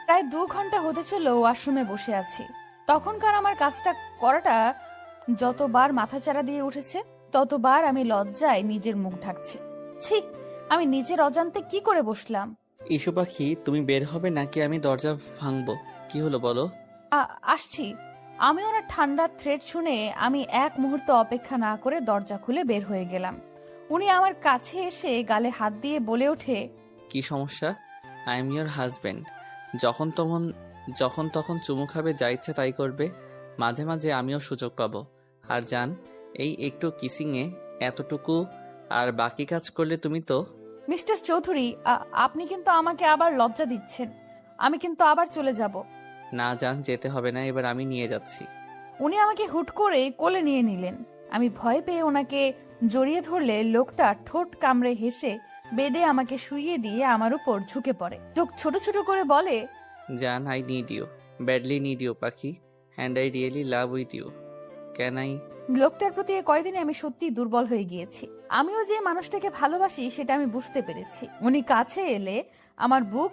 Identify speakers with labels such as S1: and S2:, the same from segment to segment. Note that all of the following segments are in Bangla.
S1: প্রায় 2 ঘন্টা হতে চলো ওয়াশরুমে বসে আছি। তখনকার আমার কাজটা করাটা যতবার মাথাচাড়া দিয়ে উঠেছে, ততবার আমি লজ্জায় নিজের মুখ ঢাকছি। ছি, আমি নিজের অজান্তে কি করে বসলাম।
S2: ইস্যু পাখি, তুমি বের হবে নাকি আমি দরজা ভাঙবো? কি হলো বলো?
S1: আসছি। আমি ওনার ঠান্ডা থ্রেড শুনে আমি এক মুহূর্ত অপেক্ষা না করে দরজা খুলে বের হয়ে গেলাম। উনি আমার কাছে এসে গালে হাত দিয়ে বলে ওঠে,
S2: কি সমস্যা? I am your husband. যখন তখন চুমু খাবে, যা ইচ্ছে তাই করবে। মাঝে মাঝে আমিও সুযোগ পাবো। আর জান, এই একটু কিসিংয়ে এতটুকু, আর বাকি কাজ করলে তুমি তো।
S1: মিস্টার চৌধুরী, আপনি কিন্তু আমাকে আবার লজ্জা দিচ্ছেন। আমি কিন্তু আবার চলে যাব।
S2: না জান, যেতে হবে না, এবার আমি নিয়ে যাচ্ছি।
S1: উনি আমাকে হুট করে কোলে নিয়ে নিলেন। আমি ভয় পেয়ে ওনাকে জড়িয়ে ধরলে লোকটা ঠোঁট কামড়ে হেসে বেডে আমাকে শুইয়ে দিয়ে আমার উপর ঝুঁকে পড়ে। চোখ ছোট ছোট করে বলে,
S2: জান, I need you, badly need you পাখি, and I really love with you. Can I?
S1: লোকটার প্রতি এই কয়দিনে আমি সত্যি দুর্বল হয়ে গিয়েছি। আমিও যে মানুষটাকে ভালোবাসি সেটা আমি বুঝতে পেরেছি। উনি কাছে এলে আমার বুক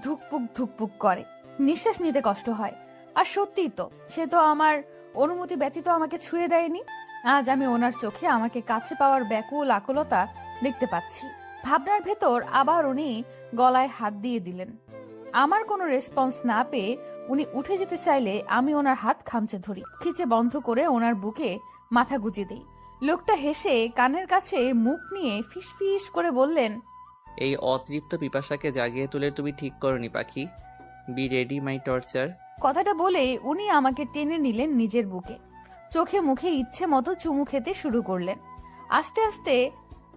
S1: ধুকপুক ধুকপুক করে, নিঃশ্বাস নিতে কষ্ট হয়। আর সত্যিই তো, সে তো আমার অনুমতি ব্যতীত আমাকে ছুঁয়ে দেয়নি। আজ আমি ওনার চোখে আমাকে কাছে পাওয়ার ব্যাকুল আকুলতা দেখতে পাচ্ছি। ভাবনার ভেতর আবার উনি গলায় হাত দিয়ে দিলেন। আমার কোনো রেসপন্স না পেয়ে উনি উঠে যেতে চাইলে আমি ওনার হাত খামচে ধরি, খিচে বন্ধ করে ওনার বুকে মাথা গুজে দিই। লোকটা হেসে কানের কাছে মুখ নিয়ে ফিসফিস করে বললেন,
S2: এই অতৃপ্ত পিপাসাকে জাগিয়ে তুলে তুমি ঠিক করনি পাখি। Be ready my torture.
S1: কথাটা বলে উনি আমাকে টেনে নিলেন নিজের বুকে। চোখে মুখে ইচ্ছে মতো চুমু খেতে শুরু করলেন। আস্তে আস্তে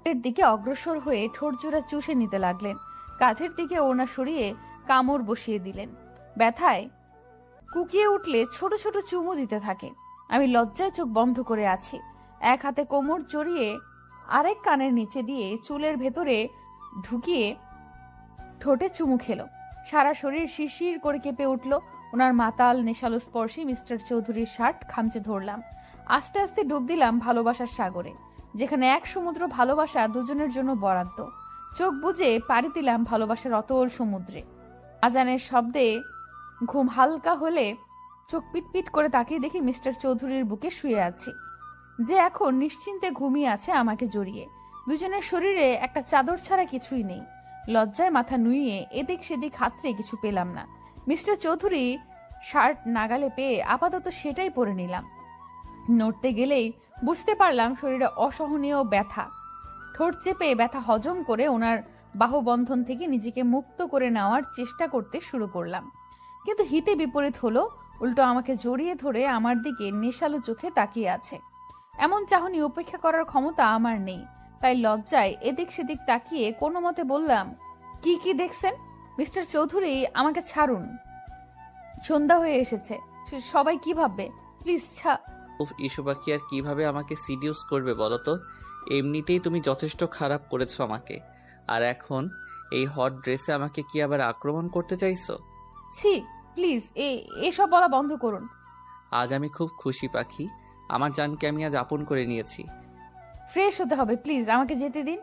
S1: এর দিকে অগ্রসর হয়ে ঠোঁট জোড়া চুষে নিতে লাগলেন। কাঁধের দিকে ওনা সরিয়ে কামড় বসিয়ে দিলেন। ব্যথায় কুকিয়ে উঠলে ছোট ছোট চুমু দিতে থাকে। আমি লজ্জায় চোখ বন্ধ করে আছি। এক হাতে কোমর জড়িয়ে আরেক কানের নিচে দিয়ে চুলের ভেতরে ঢুকিয়ে ঠোঁটে চুমু খেলো। সারা শরীর শিরশির করে কেঁপে উঠল। ওনার মাতাল নেশালো স্পর্শে মিস্টার চৌধুরীর শার্ট খামচে ধরলাম। আস্তে আস্তে ডুব দিলাম ভালোবাসার সাগরে, যেখানে এক সমুদ্র ভালোবাসা দুজনের জন্য বরাদ্দ। চোখ বুজে পাড়ি দিলাম ভালোবাসার অতল সমুদ্রে। আজানের শব্দে ঘুম হালকা হলে চোখ পিটপিট করে তাকিয়ে দেখি মিস্টার চৌধুরীর বুকে শুয়ে আছি, যে এখন নিশ্চিন্তে ঘুমিয়ে আছে আমাকে জড়িয়ে। দুজনের শরীরে একটা চাদর ছাড়া কিছুই নেই। লজ্জায় মাথা নুইয়ে এদিক সেদিক হাতড়ে কিছু পেলাম না। মিস্টার চৌধুরী শার্ট নাগালে পেয়ে আপাতত সেটাই পরে নিলাম। নড়তে গেলেই বুঝতে পারলাম শরীরে অসহনীয় ব্যথা। ঠোঁট চেপে ব্যথা হজম করে ওনার বাহুবন্ধন থেকে নিজেকে মুক্ত করে নেওয়ার চেষ্টা করতে শুরু করলাম। কিন্তু হিতে বিপরীত হলো, উল্টো আমাকে জড়িয়ে ধরে আমার দিকে নেশালো চোখে তাকিয়ে আছে। এমন চাহনি উপেক্ষা করার ক্ষমতা আমার নেই, তাই লজ্জায় এদিক সেদিক তাকিয়ে কোনো মতে বললাম, কি কি দেখছেন? মিস্টার চৌধুরী, আমাকে ছাড়ুন। সন্ধ্যা হয়ে এসেছে, সবাই কি ভাববে? প্লিজ
S2: উফ, ইস্যু পাখি আর কিভাবে আমাকে সিডিউস করবে বলো তো? এমনিতেই তুমি যথেষ্ট খারাপ করেছো আমাকে, আর এখন এই হট ড্রেসে আমাকে কি আবার আক্রমণ করতে চাইছো?
S1: ছি, প্লিজ এসব বলা বন্ধ করুন।
S2: আজ আমি খুব খুশি পাখি, আমার জানকে আমি আজ আপন করে নিয়েছি।
S1: ফ্রেশ হতে হবে, প্লিজ আমাকে যেতে দিন।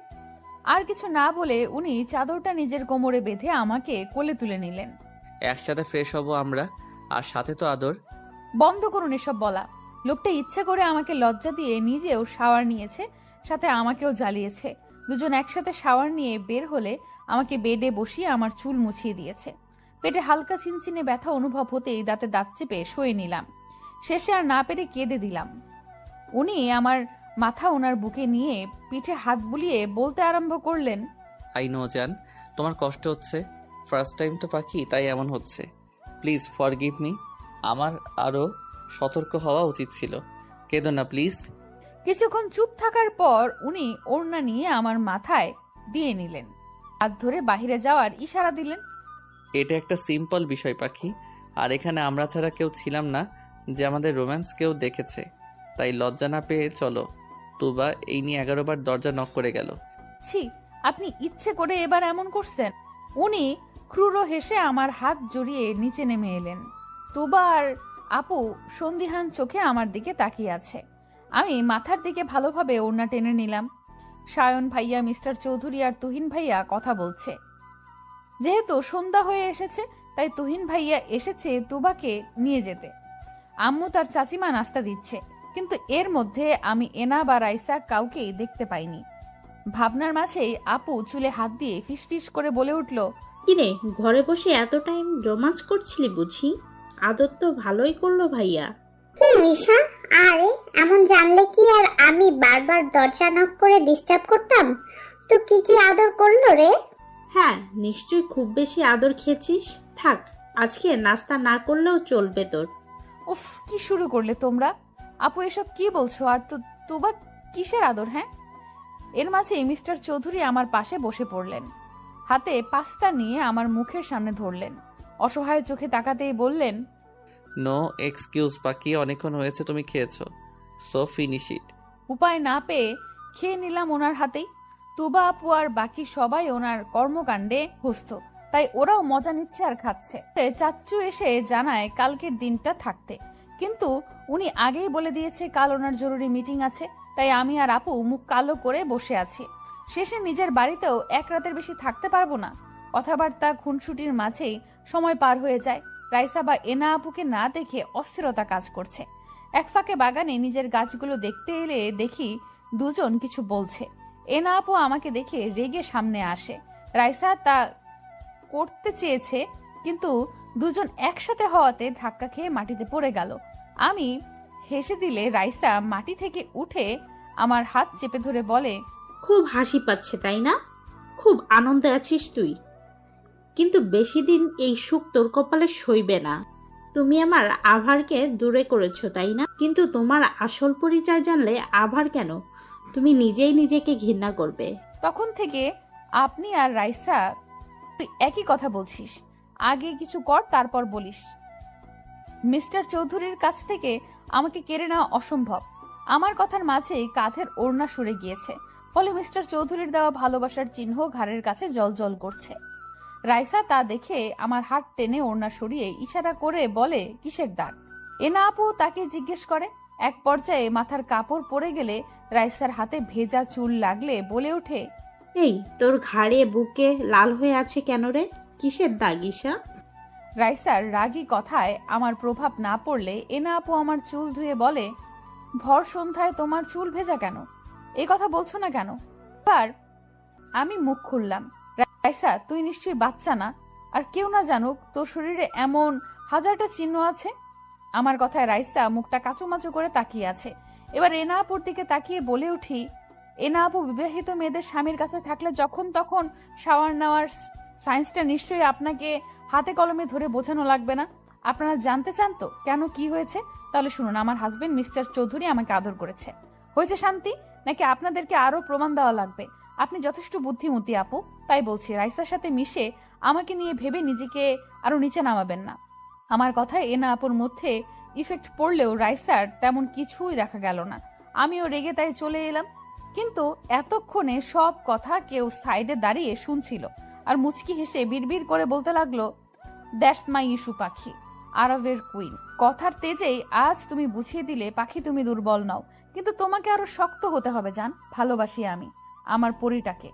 S1: আর কিছু না বলে উনি চাদরটা নিজের কোমরে বেঁধে আমাকে কোলে তুলে নিলেন।
S2: একসাথে ফ্রেশ হব আমরা, আর সাথে তো আদর।
S1: বন্ধ করুন এসব বলা। লোকটা ইচ্ছে করে আমাকে লজ্জা দিয়ে নিজেও শাওয়ার নিয়েছে, সাথে আমাকেও জ্বালিয়েছে। দুজন একসাথে শাওয়ার নিয়ে বের হলে আমাকে বেডে বসিয়ে আমার চুল মুছিয়ে দিয়েছে। পেটে হালকা চিনচিনে ব্যথা অনুভব হতেই দাঁতে দাঁত চেপে শুয়ে নিলাম। শেষে আর না পেরে কেঁদে দিলাম। উনি আমার মাথা ওনার বুকে নিয়ে পিঠে হাত বুলিয়ে বলতে আরম্ভ করলেন,
S2: আই নো জান, তোমার কষ্ট হচ্ছে। ফার্স্ট টাইম তো পাখি, তাই এমন হচ্ছে। Please forgive me. আমার আরও সতর্ক হওয়া উচিত ছিল। কেঁদো না প্লিজ।
S1: কিছুক্ষণ চুপ থাকার পর উনি ওড়না নিয়ে আমার মাথায় দিয়ে নিলেন। হাত ধরে বাহিরে যাওয়ার ইশারা দিলেন।
S2: এটা একটা সিম্পল বিষয় পাখি, আর এখানে আমরা ছাড়া কেউ ছিলাম না যে আমাদের রোম্যান্স কেউ দেখেছে, তাই লজ্জা না পেয়ে চলো। তুবা এই নিয়ে 11 বার দরজা নক করে গেল।
S1: ছি, আপনি ইচ্ছে করে এবার এমন করছেন? উনি ক্রূর হেসে আমার হাত জড়িয়ে নিচে নেমে এলেন। তুবা আর আপু সন্দিহান চোখে আমার দিকে তাকিয়ে আছে। আমি মাথার দিকে ভালোভাবে ওড়না টেনে নিলাম। সায়ন ভাইয়া, মিস্টার চৌধুরী আর তুহিন ভাইয়া কথা বলছে। যেহেতু সন্ধ্যা হয়ে এসেছে তাই তুহিন ভাইয়া এসেছে তুবাকে নিয়ে যেতে। আম্মু তার চাচিমা নাস্তা দিচ্ছে, কিন্তু এর মধ্যে আমি এনা বা রাইসা কাউকেই দেখতে পাইনি। ভাবনার মাঝেই আপু চুলে হাত দিয়ে ফিসফিস করে বলে উঠল,
S3: কিরে, ঘরে বসে এত টাইম রোমাঞ্চ করছিলি বুঝি? আদর তো ভালোই করলো ভাইয়া।
S4: ঈশা, আরে এমন জানলে কি আর আমি বারবার দরজা নক করে ডিস্টার্ব করতাম? তো কি কি আদর করলো রে?
S3: হ্যাঁ, নিশ্চয়ই খুব বেশি আদর খেয়েছিস। থাক, আজকে নাস্তা না করলেও চলবে তোর।
S1: উফ, কি শুরু করলে তোমরা? আপু এসব কি বলছো? আর তো তুবা কিসের আদর? হ্যাঁ। এর মাঝেই মিস্টার চৌধুরী আমার পাশে বসে পড়লেন। হাতে পাস্তা নিয়ে আমার মুখের সামনে ধরলেন। অসহায় চোখে তাকাতেই বললেন,
S2: নো এক্সকিউজ বাকি, অনেকক্ষণ হয়েছে তুমি খেয়েছো, সো ফিনিশ ইট।
S1: উপায় না পেয়ে খেয়ে নিলাম ওনার হাতেই। তুবা আপু আর বাকি সবাই ওনার কর্মকাণ্ডে ব্যস্ত, তাই ওরাও মজা নিচ্ছে আর খাচ্ছে। চাচ্চু এসে জানায় কালকের দিনটা থাকতে, কিন্তু উনি আগেই বলে দিয়েছে কাল ওনার জরুরি মিটিং আছে। তাই আমি আর আপু মুখ কালো করে বসে আছি। শেষে নিজের বাড়িতেও এক রাতের বেশি থাকতে পারবো না। কথাবার্তা খুনসুটির মাঝেই সময় পার হয়ে যায়। রাইসা বা এনা আপুকে না দেখে অস্থিরতা কাজ করছে। এক ফাঁকে বাগানে নিজের গাছগুলো দেখতে এলে দেখি দুজন কিছু বলছে। এনা আপু আমাকে দেখে রেগে সামনে আসে। রাইসা তা করতে চেয়েছে, কিন্তু দুজন একসাথে হওয়াতে ধাক্কা খেয়ে মাটিতে পড়ে গেল। আমি হেসে দিলে রাইসা মাটি থেকে উঠে আমার হাত চেপে ধরে বলে,
S3: খুব হাসি পাচ্ছে তাই না? খুব আনন্দে আছিস তুই, কিন্তু বেশি দিন এই সুখ তোর কপালে সইবে না। তুমি আমার আভারকে দূরে করেছো তাই না? কিন্তু তোমার আসল পরিচয় জানলে আভার কেন, তুমি নিজেই নিজেকে ঘৃণা করবে।
S1: তখন থেকে আপনি আর রাইসা তুই একই কথা বলছিস। আগে কিছু কর, তারপর বলিস। মিস্টার চৌধুরীর কাছ থেকে আমাকে কেড়ে নেওয়া অসম্ভব। আমার কথার মাঝেই কাঁধের ওড়না সরে গিয়েছে, ফলে মিস্টার চৌধুরীর দেওয়া ভালোবাসার চিহ্ন ঘাড়ের কাছে জলজল করছে। রাইসা তা দেখে আমার হাত টেনে ওড়না সরিয়ে ইশারা করে বলে, কিসের দাগ? এনা আপু তাকে জিজ্ঞেস করে। এক পর্যায়ে মাথার কাপড় পরে গেলে রাইসার হাতে ভেজা চুল লাগলে বলে ওঠে,
S3: এই তোর ঘাড়ে বুকে লাল হয়ে আছে কেন রে? কিসের দাগ ঈশা?
S1: রাইসার রাগী কথায় আমার প্রভাব না পড়লে এনা আপু আমার চুল ধুয়ে বলে, ভর সন্ধ্যায় তোমার চুল ভেজা কেন? এই কথা বলছো না কেন? এবার আমি মুখ খুললাম, রাইসা তুই নিশ্চয়ই বাচ্চা না, আর কেউ না জানুক তোর শরীরে এমন হাজারটা চিহ্ন আছে। আমার কথায় রাইসা মুখটা কাচুমাচু করে তাকিয়ে আছে। এবার এনা আপুর দিকে তাকিয়ে বলে উঠি, এনা আপু বিবাহিত মেয়েদের স্বামীর কাছে থাকলে যখন তখন শাওয়ার নেওয়ার সায়েন্সটা নিশ্চয়ই আপনাকে হাতে কলমে ধরে বোঝানো লাগবে না। আপনারা জানতে চান তো কেন কি হয়েছে? তাহলে শুনুন, আমার হাজবেন্ড মিস্টার চৌধুরী আমাকে আদর করেছে। হয়েছে শান্তি, নাকি আপনাদেরকে আরো প্রমাণ দেওয়া লাগবে? আপনি যথেষ্ট বুদ্ধিমতী আপু, তাই বলছি রাইসার সাথে মিশে আমাকে নিয়ে ভেবে নিজেকে আরো নিচে নামাবেন না। আমার কথায় এনা আপুর মধ্যে ইফেক্ট পড়লেও রাইসার তেমন কিছুই দেখা গেল না। আমিও রেগে তাই চলে এলাম। কিন্তু এতক্ষণে সব কথা কেউ সাইডে দাঁড়িয়ে শুনছিল আর মুচকি হেসে বিড়বিড় করে বলতে লাগলো, দ্যাটস মাই ইস্যু পাখি, আরবের কুইন। কথার তেজেই আজ তুমি বুঝিয়ে দিলে পাখি তুমি দুর্বল নও, কিন্তু তোমাকে আরো শক্ত হতে হবে জান। ভালোবাসি আমি আমার পরিটাকে।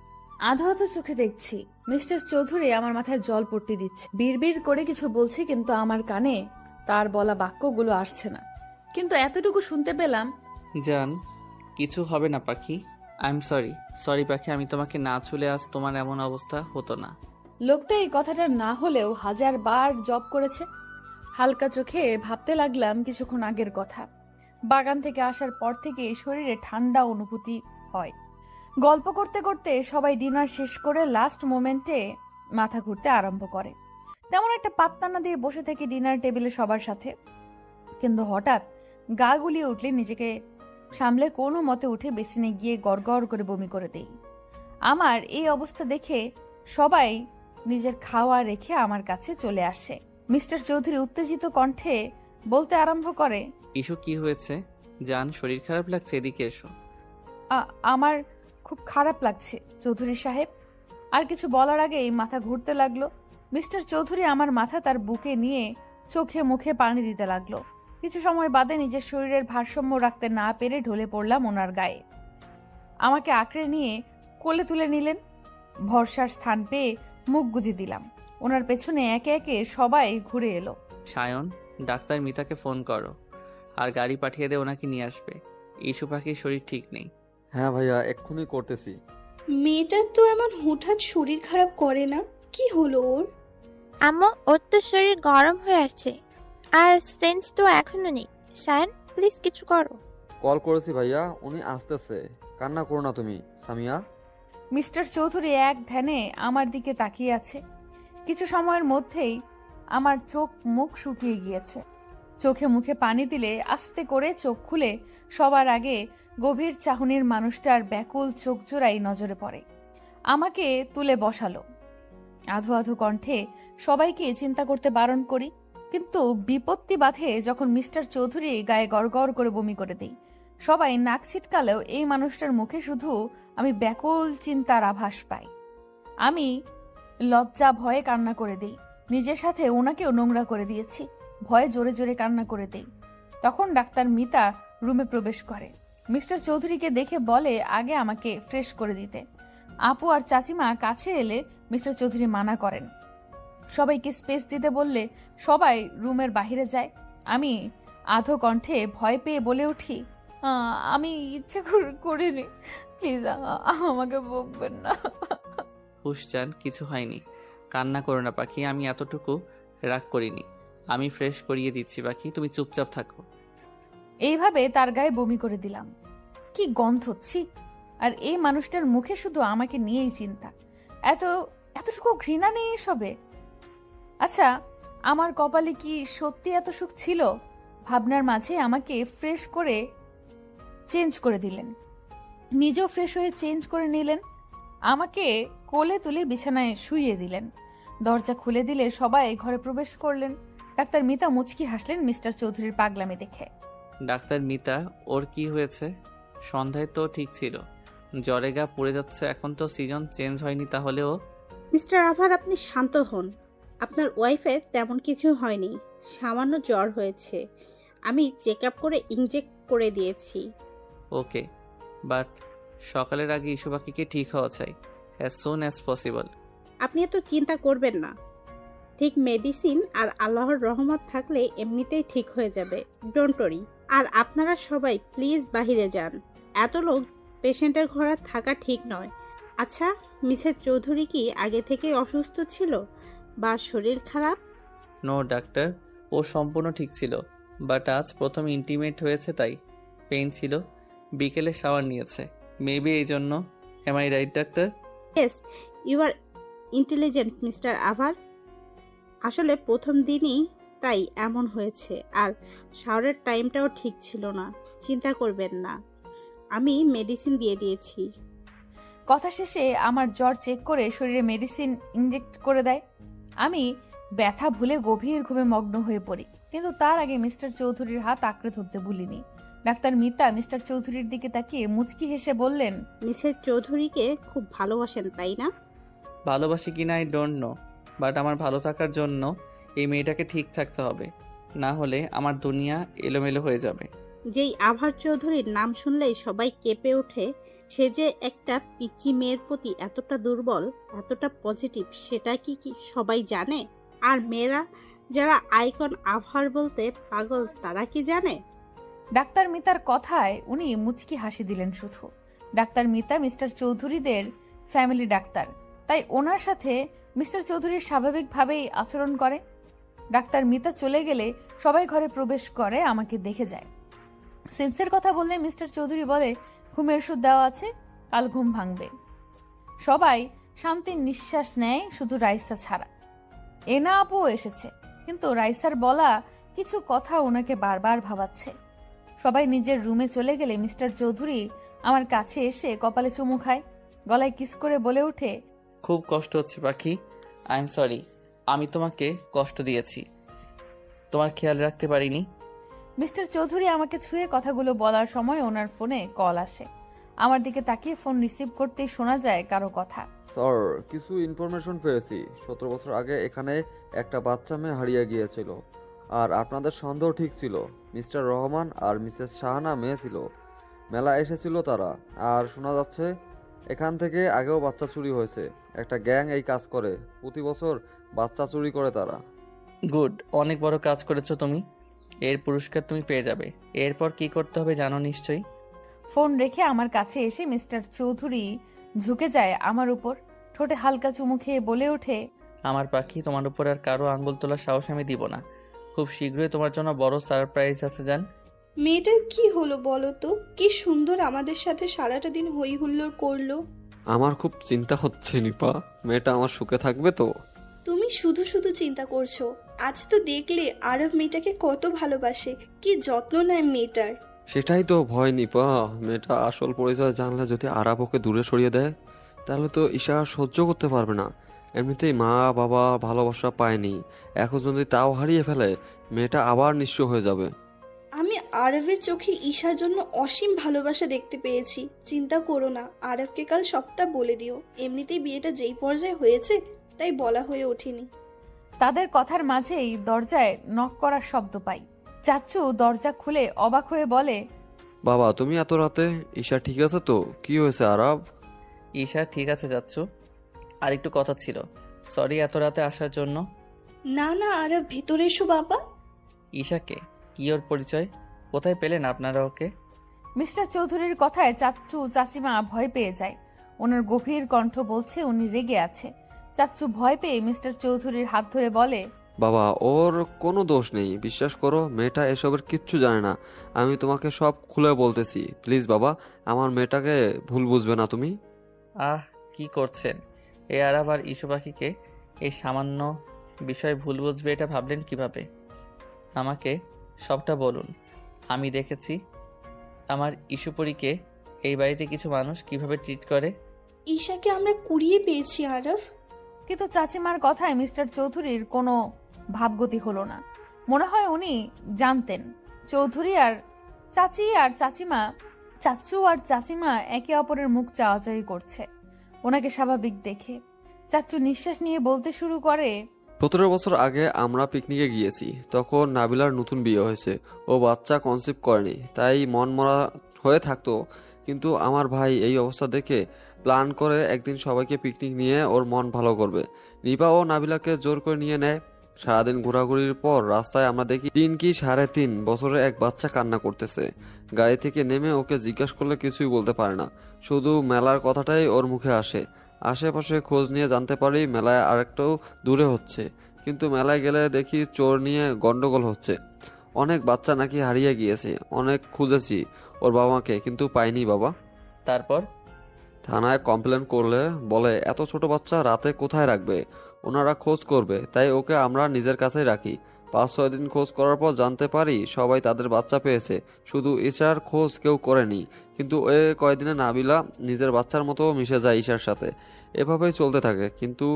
S1: আধা আধা চোখে দেখছি মিস্টার চৌধুরী আমার মাথায় জল পড়তে দিচ্ছে। বিড়বিড় করে কিছু বলছে, কিন্তু আমার কানে তার বলা বাক্যগুলো আসছে না। কিন্তু এতটুকু শুনতে পেলাম,
S2: জান কিছু হবে না পাখি, আই এম সরি পাখি, আমি তোমাকে না ছুলে আজ তোমার এমন অবস্থা হতো না।
S1: লোকটা এই কথাটা না হলেও 1000 বার জব করেছে। হালকা চোখে ভাবতে লাগলাম কিছুক্ষণ আগের কথা। বাগান থেকে আসার পর থেকে শরীরে ঠান্ডা অনুভূতি হয়। গল্প করতে করতে সবাই ডিনার শেষ করে লাস্ট মোমেন্টে মাথা ঘুরতে আরম্ভ করে। তেমন একটা পাত্তা না দিয়ে বসে থেকে ডিনার টেবিলে সবার সাথে, কিন্তু হঠাৎ গা গুলিয়ে উঠলে নিজেকে সামলে কোনো মতে উঠে বেসিনে গিয়ে গড়গড় করে বমি করে দেই। আমার এই অবস্থা দেখে সবাই নিজের খাওয়া রেখে আমার কাছে চলে আসে। মিস্টার চৌধুরী উত্তেজিত কণ্ঠে বলতে আরম্ভ করে,
S2: ইস্যু কি হয়েছে? জান শরীর খারাপ লাগছে, এদিকে এসো।
S1: আমার খুব খারাপ লাগছে চৌধুরী সাহেব। আর কিছু বলার আগেই মাথা ঘুরতে লাগলো। মিস্টার চৌধুরী আমার মাথা তার বুকে নিয়ে চোখে মুখে পানি দিতে লাগলো। কিছু সময় বাদে নিজের শরীরের ভারসাম্য রাখতে না পেরে ঢলে পড়লাম ওনার গায়ে। আমাকে আঁকড়ে নিয়ে কোলে তুলে নিলেন। ভরসার স্থান পেয়ে মুখ গুজে দিলাম। ওনার পেছনে একে একে সবাই ঘুরে এলো।
S2: সায়ন, ডাক্তার মিতাকে ফোন করো আর গাড়ি পাঠিয়ে দে, ওনাকে নিয়ে আসবে। ইস্যু পাখির শরীর ঠিক নেই।
S5: হ্যাঁ ভাইয়া, এক্ষুনি করতেছি।
S6: মেয়েটার তো এমন হুটহাট শরীর খারাপ করে না, কি হলো ওর?
S7: আম্মু, ওর তো শরীর গরম হয়ে আসছে, আর সেন্স তো এখনো নেই। সায়ন, প্লিজ কিছু করো।
S5: কল করেছি ভাইয়া, উনি আসতেছে। কান্না করো না তুমি সামিয়া।
S1: মিস্টার চৌধুরী এক ধ্যানে আমার দিকে তাকিয়ে আছে। কিছু সময়ের মধ্যেই আমার চোখ মুখ শুকিয়ে গিয়েছে। চোখে মুখে পানি দিলে আস্তে করে চোখ খুলে সবার আগে গভীর চাহনির মানুষটার ব্যাকুল চোখ জোড়াই নজরে পড়ে। আমাকে তুলে বসালো। আধো আধো কণ্ঠে সবাইকে চিন্তা করতে বারণ করি, কিন্তু বিপত্তি বাধে যখন মিস্টার চৌধুরী গায়ে গড়গড় করে বমি করে দেই। সবাই নাক ছিটকালেও এই মানুষটার মুখে শুধু আমি ব্যাকুল চিন্তার আভাস পাই। আমি লজ্জা ভয়ে কান্না করে দেই। নিজের সাথে ওনাকেও নোংরা করে দিয়েছি। ভয়ে জোরে জোরে কান্না করে দেই। তখন ডাক্তার মিতা রুমে প্রবেশ করে। মিস্টার চৌধুরীকে দেখে বলে আগে আমাকে ফ্রেশ করে দিতে। আপু আর চাচিমা কাছে এলে মিস্টার চৌধুরী মানা করেন। সবাইকে স্পেস দিতে বললে সবাই রুমের বাইরে যায়। আমি আধো কণ্ঠে ভয় পেয়ে বলে উঠি, আমি ইচ্ছে করিনি, প্লিজ আমাকে বকবেন না।
S2: হুশজান, কিছু হয়নি, কান্না করো না পাখি। আমি এতটুকু রাগ করিনি। আমি ফ্রেশ করিয়ে দিচ্ছি পাখি, তুমি চুপচাপ থাকো।
S1: এইভাবে তার গায়ে বমি করে দিলাম। কি গন্ধ, ছি! আর এই মানুষটার মুখে শুধু আমাকে নিয়েই চিন্তা। এতটুকু ঘৃণা নেই এসবে। আচ্ছা, আমার কপালে কি সত্যি এত সুখ ছিল? ভাবনার মাঝে আমাকে ফ্রেশ করে চেঞ্জ করে দিলেন। নিজেও ফ্রেশ হয়ে চেঞ্জ করে নিলেন। আমাকে কোলে তুলে বিছানায় শুইয়ে দিলেন। দরজা খুলে দিলে সবাই ঘরে প্রবেশ করলেন। ডাক্তার মিতা মুচকি হাসলেন মিস্টার চৌধুরীর পাগলামি দেখে।
S2: ডাক্তার মিতা, ওর কি হয়েছে? সন্ধ্যায় তো ঠিক ছিল, জ্বরে গা পড়ে যাচ্ছে। এখন তো সিজন চেঞ্জ হয়নি, তাহলেও।
S3: মিস্টার আভার, আপনি শান্ত হন। আপনার ওয়াইফের তেমন কিছু হয়নি, সামান্য জ্বর হয়েছে। আমি চেক আপ করে ইনজেক্ট করে দিয়েছি।
S2: ওকে, বাট সকালের আগে ইস্যু পাখিকে ঠিক হওয়া চাই, অ্যাজ সুন অ্যাজ পসিবল।
S3: আপনি এত চিন্তা করবেন না। ঠিক মেডিসিন আর আল্লাহর রহমত থাকলে এমনিতেই ঠিক হয়ে যাবে। Don't worry. আর আপনারা সবাই প্লিজ বাহিরে যান। এত লোক পেশেন্টের ঘরে থাকা ঠিক নয়। আচ্ছা, মিসেস চৌধুরী কি আগে থেকেই অসুস্থ ছিল বা শরীর খারাপ?
S2: নো ডাক্তার, ও সম্পূর্ণ ঠিক ছিল, বাট আজ প্রথম ইন্টিমেট হয়েছে, তাই পেইন ছিল। বিকেলে শাওয়ার নিয়েছে, মেবি এই জন্য। Am I right doctor?
S3: Yes, you are intelligent mister Abhar. আসলে প্রথম দিনই তাই এমন হয়েছে, আর শাওয়ারের টাইমটাও ঠিক ছিল না। চিন্তা করবেন না, আমি মেডিসিন দিয়ে দিয়েছি।
S1: কথা শেষে আমার জ্বর চেক করে শরীরে মেডিসিন ইনজেক্ট করে দেয়। আমি ব্যথা ভুলে গভীর ঘুমে মগ্ন হয়ে পড়ি, কিন্তু তার আগে মিস্টার চৌধুরীর হাত আঁকড়ে ধরতে ভুলিনি। ডাক্তার মিতা মিস্টার চৌধুরীর দিকে তাকিয়ে মুচকি হেসে বললেন,
S3: মিসেস চৌধুরীকে খুব ভালোবাসেন তাই না?
S2: ভালোবাসি কিনা আই ডোন্ট নো, বাট আমার ভালো থাকার জন্য এই মেয়েটাকে ঠিক থাকতে হবে, না হলে আমার দুনিয়া এলোমেলো হয়ে যাবে।
S3: যেই আভার চৌধুরীর নাম শুনলেই সবাই কেঁপে ওঠে, সে যে একটা পিচ্চি মেয়ের প্রতি এতটা দুর্বল, এতটা পজিটিভ, সেটা কি সবাই জানে? আর মেয়েরা যারা আইকন আভার বলতে পাগল, তারা কি জানে?
S1: ডাক্তার মিতার কথায় উনি মুচকি হাসি দিলেন শুধু। ডাক্তার মিতা মিস্টার চৌধুরীদের ফ্যামিলি ডাক্তার, তাই ওনার সাথে মিস্টার চৌধুরীর স্বাভাবিকভাবেই আচরণ করে। ডাক্তার মিতা চলে গেলে সবাই ঘরে প্রবেশ করে, আমাকে দেখে যায়। সেন্সের কথা বললে মিস্টার চৌধুরী বলে, ঘুমের ওষুধ দেওয়া আছে, কাল ঘুম ভাঙবে। সবাই শান্তির নিঃশ্বাস নেয়, শুধু রাইসা ছাড়া। এনা আপু এসেছে, কিন্তু রাইসার বলা কিছু কথা ওনাকে বারবার ভাবাচ্ছে। সবাই নিজের রুমে চলে গেলে মিস্টার চৌধুরী আমার কাছে এসে কপালে চুমু খায়, গলায় কিস করে বলে ওঠে,
S2: খুব কষ্ট হচ্ছে পাখি, আই এম সরি। আমি তোমাকে কষ্ট দিয়েছি, তোমার খেয়াল রাখতে পারিনি।
S1: মিস্টার চৌধুরী আমাকে ছুঁয়ে কথাগুলো বলার সময় ওনার ফোনে কল আসে। আমার দিকে তাকিয়ে ফোন রিসিভ করতেই শোনা যায় কারো কথা।
S5: স্যার, কিছু ইনফরমেশন পেয়েছি। 17 বছর আগে এখানে একটা বাচ্চা মেয়ে হারিয়ে গিয়েছিল, আর আপনাদের সন্দেহ ঠিক ছিল। মিস্টার রহমান আর মিসেস শাহানা মেয়ে ছিল। মেলা এসেছিল তারা। আর শোনা যাচ্ছে এখান থেকে আগেও বাচ্চা চুরি হয়েছে। একটা গ্যাং এই কাজ করে, প্রতি বছর বাচ্চা চুরি করে তারা।
S2: গুড, অনেক বড় কাজ করেছো তুমি। এর পুরস্কার তুমি পেয়ে যাবে। এরপর কি করতে হবে জানো নিশ্চয়ই।
S1: ফোন রেখে আমার কাছে এসে মিস্টার চৌধুরী ঝুঁকে যায় আমার উপর, ঠোঁটে হালকা চুমু খেয়ে বলে ওঠে,
S2: আমার পাখি, তোমার উপর আর কারো আঙ্গুল তোলার সাহস আমি দিব না। খুব শীঘ্রই তোমার জন্য বড় সারপ্রাইজ আছে জান।
S6: মেয়েটার কি হলো বলো তো? কি সুন্দর আমাদের সাথে সারাটা দিন হই হুল্লোড় করলো।
S8: আমার খুব চিন্তা হচ্ছে নিপা, মেয়েটা আমার সুখে থাকবে তো?
S6: তুমি শুধু শুধু চিন্তা করছো। আজ তো দেখলে আরব মেয়েটাকে কত ভালোবাসে, কি যত্ন নেয় মেয়েটার।
S8: সেটাই তো ভয় নিপা, মেয়েটা আসল পরিচয় জানলে যদি আরাব ওকে দূরে সরিয়ে দেয়, তাহলে তো ঈশা সহ্য করতে পারবে না। এমনিতেই মা বাবা ভালোবাসা পায়নি, এখন যদি তাও হারিয়ে ফেলে, মেয়েটা আবার নিঃস্ব হয়ে যাবে।
S6: আমি আরবের চোখে ঈশার জন্য অসীম ভালোবাসা দেখতে পেয়েছি। চিন্তা করো না, আরবকে কাল সবটা বলে দিও। এমনিতেই বিয়েটা যেই পর্যায়ে হয়েছে, তাই বলা হয়ে ওঠেনি।
S1: তাদের কথার মাঝেই দরজায় নক করার শব্দ পাই। চাচ্চু দরজা খুলে অবাক হয়ে বলে,
S8: বাবা তুমি এত রাতে? ঈশা ঠিক আছে তো? কি হয়েছে আরাব?
S2: ঈশা ঠিক আছে যাচ্ছ। আর একটু কথা ছিল, সরি এত রাতে আসার জন্য।
S6: না না আরব, ভেতরে এসো বাবা।
S2: ঈশাকে? কি ওর পরিচয়? কোথায় পেলেন আপনারা ওকে?
S1: মিস্টার চৌধুরীর কথায় চাচ্চু চাচিমা ভয় পেয়ে যায়। ওনার গভীর কণ্ঠ বলছে উনি রেগে আছে। চাচ্চু ভয় পেয়ে মিস্টার চৌধুরীর হাত ধরে বলে,
S8: বাবা ওর কোনো দোষ নেই, বিশ্বাস করো, মেয়েটা এসবের কিচ্ছু জানে না। আমি তোমাকে সব খুলে বলতেছি, প্লিজ বাবা, আমার মেয়েটাকে ভুল বুঝবে না তুমি।
S2: আহ, কি করছেন? এ আরাব আর ইস্যু পাখিকে এই সামান্য বিষয় ভুল বুঝবে এটা ভাবলেন কিভাবে? আমাকে সবটা বলুন। আমি দেখেছি আমার ইস্যুপরীকে এই বাড়িতে কিছু মানুষ কিভাবে ট্রিট করে।
S6: ঈশাকে আমরা কুড়িয়ে পেয়েছি আরব।
S1: কিন্তু চাচিমার কথায় মিস্টার চৌধুরীর কোনো ভাবগতি হলো না। মনে হয় উনি জানতেন চৌধুরী আর চাচিমা, চাচ্চু আর চাচিমা একে অপরের মুখ চাওয়াচাই করছে ওনাকে স্বাভাবিক দেখে। চাচ্চু নিঃশ্বাস নিয়ে বলতে শুরু করে,
S8: 17 বছর আগে আমরা পিকনিকে গিয়েছি, তখন নাবিলার নতুন বিয়ে হয়েছে। ও বাচ্চা কনসিভ করেনি, তাই মন মরা হয়ে থাকতো। কিন্তু আমার ভাই এই অবস্থা দেখে প্ল্যান করে একদিন সবাইকে পিকনিক নিয়ে ওর মন ভালো করবে। নিপা ও নাবিলাকে জোর করে নিয়ে নেয়। সারাদিন ঘোরাঘুরির পর রাস্তায় আমরা দেখি 3 কি 3.5 বছরের এক বাচ্চা কান্না করতেছে। গাড়ি থেকে নেমে ওকে জিজ্ঞাসা করলে কিছুই বলতে পারে না, শুধু মেলার কথাটাই ওর মুখে আসে। আশেপাশে খোঁজ নিয়ে জানতে পারি মেলায় আরেকটাও দূরে হচ্ছে, কিন্তু মেলায় গেলে দেখি চোর নিয়ে গন্ডগোল হচ্ছে। অনেক বাচ্চা নাকি হারিয়ে গিয়েছে। অনেক খুঁজেছি ওর বাবাকে, কিন্তু পাইনি বাবা।
S2: তারপর
S8: থানায় কমপ্লেন করলে বলে এত ছোট বাচ্চা রাতে কোথায় রাখবে, ওনারা খোঁজ করবে, তাই ওকে আমরা নিজের কাছেই রাখি। 5-6 দিন খোঁজ করার পর জানতে পারি সবাই তাদের বাচ্চা পেয়েছে, শুধু ঈশার খোঁজ কেউ করেনি। কিন্তু এ কয়দিনে নাবিলা নিজের বাচ্চার মতো মিশে যায় ঈশার সাথে। এভাবেই চলতে থাকে, কিন্তু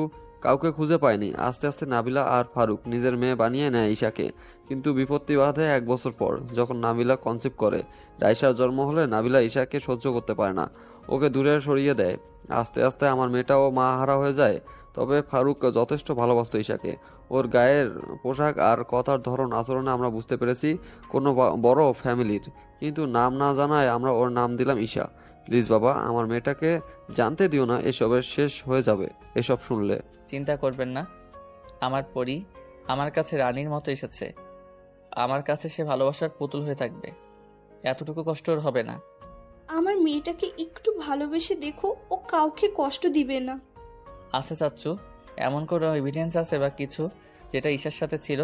S8: কাউকে খুঁজে পায়নি। আস্তে আস্তে নাবিলা আর ফারুক নিজের মেয়ে বানিয়ে নেয় ঈশাকে। কিন্তু বিপত্তি বাধে 1 বছর পর, যখন নাবিলা কনসিভ করে। রাইসার জন্ম হলে নাবিলা ঈশাকে সহ্য করতে পারে না, ওকে দূরে সরিয়ে দেয়। আস্তে আস্তে আমার মেয়েটাও মা হারা হয়ে যায়। তবে ফারুক যথেষ্ট ভালোবাসত ঈশাকে। ওর গায়ের পোশাক আর কথার ধরন আচরণে আমরা বুঝতে পেরেছি কোনো বড় ফ্যামিলির। কিন্তু নাম না জানায় আমরা ওর নাম দিলাম ঈশা। প্লিজ বাবা, আমার মেয়েটাকে জানতে দিও না, এসবের শেষ হয়ে যাবে এসব শুনলে।
S2: চিন্তা করবেন না, আমার পরি আমার কাছে রানীর মতো এসেছে। আমার কাছে সে ভালোবাসার পুতুল হয়ে থাকবে, এতটুকু কষ্ট ওর হবে না।
S6: আমার মেয়েটাকে একটু ভালোবেসে দেখো, ও কাউকে কষ্ট দিবে না।
S2: আচ্ছা চাচ্চু, এমন কোনো এভিডেন্স আছে বা কিছু যেটা ঈশার সাথে ছিল?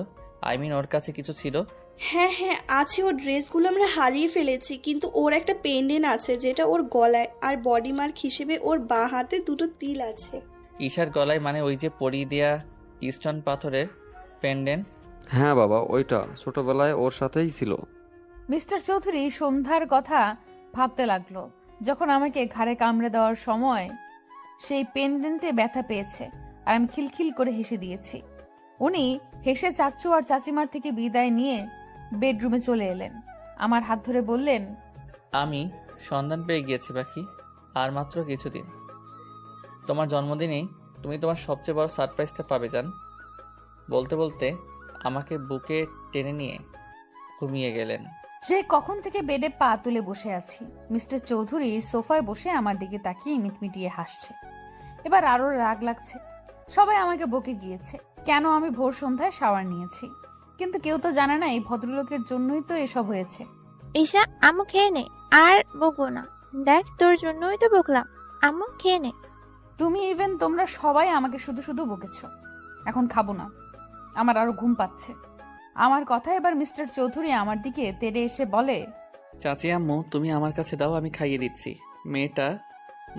S2: ওর কাছে কিছু ছিল?
S6: হ্যাঁ হ্যাঁ আছে, ওর ড্রেসগুলো আমরা হারিয়ে ফেলেছি, কিন্তু ওর একটা পেন্ডেন্ট আছে যেটা ওর গলায়, আর বডি মার্ক হিসেবে ওর বাঁ হাতে 2টো তিল আছে।
S2: ঈশার গলায় মানে ওই যে পরি দেয়া স্টোন পাথরের পেন্ডেন্ট?
S8: হ্যাঁ বাবা, ওইটা ছোটবেলায় ওর সাথেই ছিল।
S1: মিস্টার চৌধুরী সন্ধ্যার কথা ভাবতে লাগলো, যখন আমাকে ঘাড়ে কামড়ে দেওয়ার সময় সেই পেন্ডেন্টে ব্যথা পেয়েছে, আর আমি খিলখিল করে হেসে দিয়েছি। উনি হেসে চাচ্চু আর চাচিমার থেকে বিদায় নিয়ে বেডরুমে চলে এলেন। আমার হাত ধরে বললেন,
S2: আমি সন্ধান পেয়ে গিয়েছি বাকি, আর মাত্র কিছুদিন। তোমার জন্মদিনেই তুমি তোমার সবচেয়ে বড় সারপ্রাইজটা পাবে জান। বলতে বলতে আমাকে বুকে টেনে নিয়ে ঘুমিয়ে গেলেন।
S1: সে কখন থেকে বেডে পা তুলে বসে আছি। মিস্টার চৌধুরী সোফায় বসে আমার দিকে তাকিয়ে মিটমিটিয়ে হাসছে। এবার আরো রাগ লাগছে। সবাই আমাকে বকে গিয়েছে কেন আমি ভোর সন্ধ্যায় শাওয়ার নিয়েছি, কিন্তু কেউ তো জানে না এই ভদ্রলোকের জন্যই তো এসব হয়েছে।
S7: ঈশা, আম্মু খেয়ে নে, আর বকবো না। দেখ, তোর জন্যই তো বকলাম। আম্মু খেয়ে নে।
S1: তুমি ইভেন তোমরা সবাই আমাকে শুধু শুধু বকেছ। এখন খাবো না, আমার আরো ঘুম পাচ্ছে। আমার কথা এবার মিস্টার চৌধুরী আমার দিকে তেড়ে এসে বলে,
S2: চাচি আম্মু তুমি আমার কাছে দাও, আমি খাইয়ে দিচ্ছি। মেয়েটা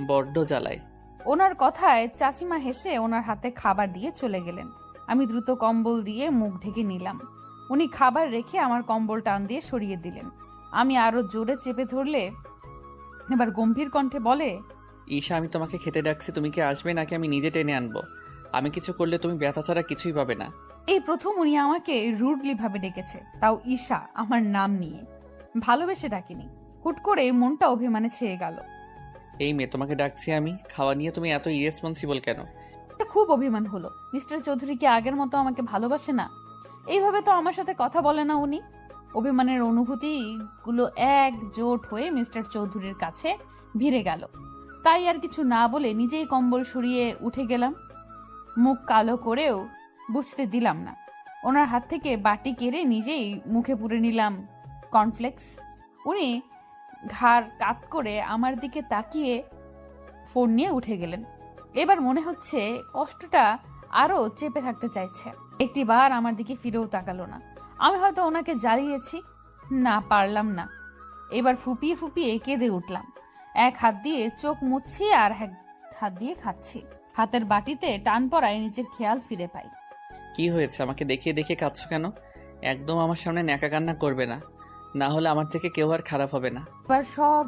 S2: বড্ড জ্বালায়।
S1: ওনার কথায় চাচিমা হেসে ওনার হাতে খাবার দিয়ে চলে গেলেন। আমি দ্রুত কম্বল দিয়ে মুখ ঢেকে নিলাম। উনি খাবার রেখে আমার কম্বল টান দিয়ে সরিয়ে দিলেন। আমি আরো জোরে চেপে ধরলে এবার গম্ভীর কণ্ঠে বলে,
S2: ঈশা, আমি তোমাকে খেতে ডাকছি, তুমি কি আসবে নাকি আমি নিজে টেনে আনবো? আমি কিছু করলে তুমি ব্যথা ছাড়া কিছুই পাবে না।
S1: এই প্রথম উনি আমাকে রুডলি ভাবে ডেকেছে, তাও ঈশা আমার নাম নিয়ে। ভালোবেসে ডাকিনি। হুট করে মনটা অভিমানে ছেয়ে গেল।
S2: এই মেয়ে, তোমাকে ডাকছি আমি, খাওয়া নিয়ে তুমি এত ইরেসপন্সিবল কেন?
S1: এটা খুব অভিমান হলো। মিস্টার চৌধুরী কি আগের মতো আমাকে ভালোবাসে না? এইভাবে তো আমার সাথে কথা বলে না উনি। অভিমানের অনুভূতিগুলো একজোট হয়ে মিস্টার চৌধুরীর কাছে ভিড়ে গেল। তাই আর কিছু না বলে নিজেই কম্বল সরিয়ে উঠে গেলাম। মুখ কালো করেও বুঝতে দিলাম না। ওনার হাত থেকে বাটি কেড়ে নিজেই মুখে পুরে নিলাম কর্নফ্লেক্স। উনি ঘাড় কাত করে আমার দিকে তাকিয়ে ফোন নিয়ে উঠে গেলেন। এবার মনে হচ্ছে কষ্টটা আরো চেপে থাকতে চাইছে। একটিবার আমার দিকে ফিরেও তাকালো না। আমি হয়তো ওনাকে জ্বালিয়েছি, না পারলাম না। এবার ফুপিয়ে ফুপিয়ে কেঁদে উঠলাম। এক হাত দিয়ে চোখ মুছছি আর এক হাত দিয়ে খাচ্ছি। হাতের বাটিতে টান পড়ায় নিচের খেয়াল ফিরে পাই।
S2: কি হয়েছে? আমাকে দেখিয়ে দেখিয়ে কাঁদছো কেন? একদম আমার সামনে ন্যাকা কান্না করবে না, না হলে আমার থেকে কেউ আর খারাপ হবে না।
S1: এবার সব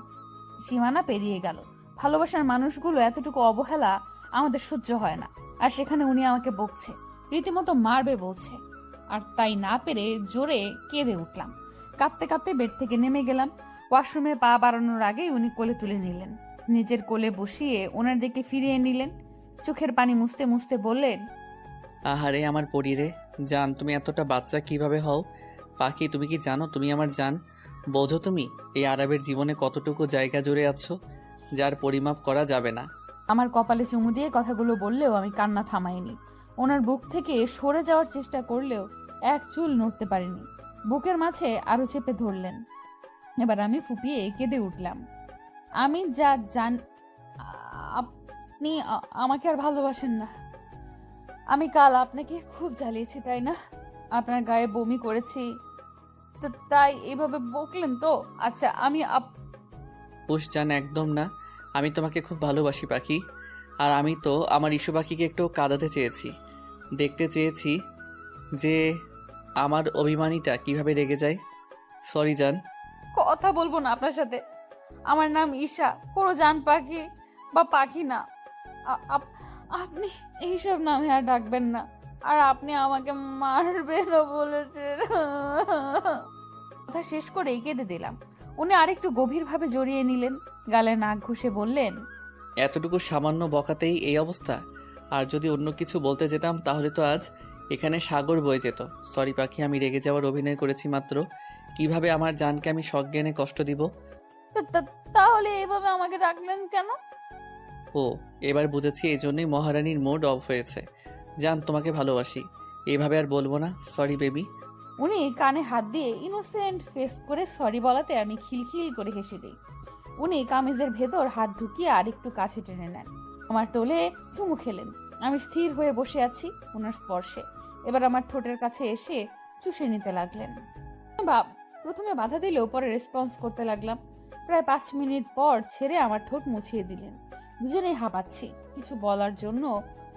S1: সীমানা পেরিয়ে গেল। ভালোবাসার মানুষগুলো এতটুকু অবহেলা আমাদের সহ্য হয় না। আর সেখানে উনি আমাকে বকছে, রীতিমতো মারবে বলছে। আর তাই না পেরে জোরে কেঁদে উঠলাম। কাঁপতে কাঁপতে বেড থেকে নেমে গেলাম। ওয়াশরুমে পা বাড়ানোর আগেই উনি কোলে তুলে নিলেন। নিজের কোলে বসিয়ে ওনার দিকে ফিরিয়ে নিলেন। চোখের পানি মুছতে মুছতে বললেন,
S2: আহারে আমার পরীরে জান, তুমি এতটা বাচ্চা কিভাবে হও? পাখি, তুমি কি জানো তুমি আমার জান? বোঝো তুমি এই আরবের জীবনে কতটুকু জায়গা জুড়ে আছো যার পরিমাপ করা যাবে না।
S1: আমার কপালে চুমু দিয়ে কথাগুলো বললেও আমি কান্না থামাইনি। ওনার বুক থেকে সরে যাওয়ার চেষ্টা করলেও এক চুল নড়তে পারিনি। বুকের মাঝে আরো চেপে ধরলেন। এবার আমি ফুপিয়ে কেঁদে উঠলাম। আমি যা জান, আপনি আমাকে আর ভালোবাসেন না। আমি কাল আপনাকে খুব জ্বালিয়েছি, তাই না? আপনার গায়ে বমি করেছি, তাই এভাবে বকলেন তো? আচ্ছা, আমি
S2: পুষ জান, একদম না। আমি তোমাকে খুব ভালোবাসি পাখি। আর আমি তো আমার ইস্যু পাখিকে একটু কাঁদাতে চেয়েছি, দেখতে চেয়েছি যে আমার অভিমানীটা কিভাবে রেগে যায়। সরি জান।
S1: কথা বলবো না আপনার সাথে। আমার নাম ঈশা, কোনো জান পাখি বা পাখি না। আপনি এইসব নামে আর ডাকবেন না। আর আপনি আমাকে মারবেনও বলেছেন। কথা শেষ করে কেঁদে দিলাম। উনি আরেকটু গভীরভাবে জড়িয়ে নিলেন। গালে নাক ঘুষে বললেন,
S2: এতটুকু সামান্য বকাতেই এই অবস্থা? আর যদি অন্য কিছু বলতে যেতাম তাহলে তো আজ এখানে সাগর বয়ে যেত। সরি পাখি, আমি রেগে যাওয়ার অভিনয় করেছি মাত্র। কিভাবে আমার জানকে আমি সজ্ঞানে কষ্ট দিব?
S1: তাহলে এইভাবে আমাকে ডাকলেন কেন?
S2: ও, এবার বুঝেছি, এই জন্যই মহারানীর মুড অফ হয়েছে। জান, তোমাকে ভালোবাসি, এইভাবে আর বলবো না। Sorry baby.
S1: উনি কানে হাত দিয়ে ইনোসেন্ট ফেস করে সরি বলাতে আমি খিলখিল করে হেসে দিই। উনি কামিজের ভেতর হাত ঢুকিয়ে আর একটু কাছে টেনে নেন। আমার টোলে চুমু খেলেন। আমি স্থির হয়ে বসে আছি ওনার স্পর্শে। এবার আমার ঠোঁটের কাছে এসে চুষে নিতে লাগলেন। প্রথমে বাধা দিলেও পরে রেসপন্স করতে লাগলাম। প্রায় 5 মিনিট পর ছেড়ে আমার ঠোঁট মুছিয়ে দিলেন। দুজনেই হাঁপাচ্ছি। কিছু বলার জন্য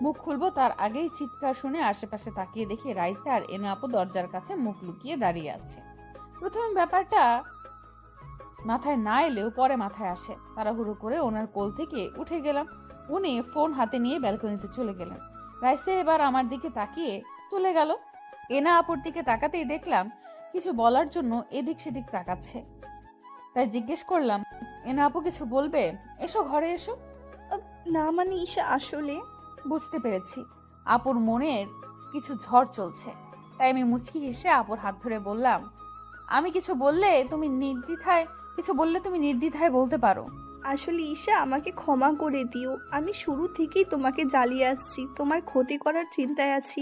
S1: মুখ খুলবো তার আগেই চিৎকার শুনে আশেপাশে তাকিয়ে দেখি রাইসা আর এনে আপু দরজার কাছে মুখ লুকিয়ে দাঁড়িয়ে আছে। প্রথমে ব্যাপারটা মাথায় না এলেও পরে মাথায় আসে। তাড়াহুড়ো করে ওনার কোল থেকে উঠে গেলাম। উনি ফোন হাতে নিয়ে ব্যালকনিতে চলে গেলেন। রাইসা এবার আমার দিকে তাকিয়ে চলে গেল। এনা আপুর দিকে তাকাতেই দেখলাম কিছু বলার জন্য এদিক সেদিক তাকাচ্ছে। তাই জিজ্ঞেস করলাম, এনা আপু কিছু বলবে? এসো, ঘরে এসো।
S6: না মানে ঈশা, আসলে
S1: বুঝতে পেরেছি আপুর মনের কিছু ঝড় চলছে। তাই আমি মুচকি হেসে আপুর হাত ধরে বললাম, আমি কিছু বললে তুমি নির্দ্বিধায় বলতে পারো।
S6: আসলে ঈশা, আমাকে ক্ষমা করে দিও। আমি শুরু থেকেই তোমাকে জ্বালিয়ে আসছি, তোমার ক্ষতি করার চিন্তায় আছি।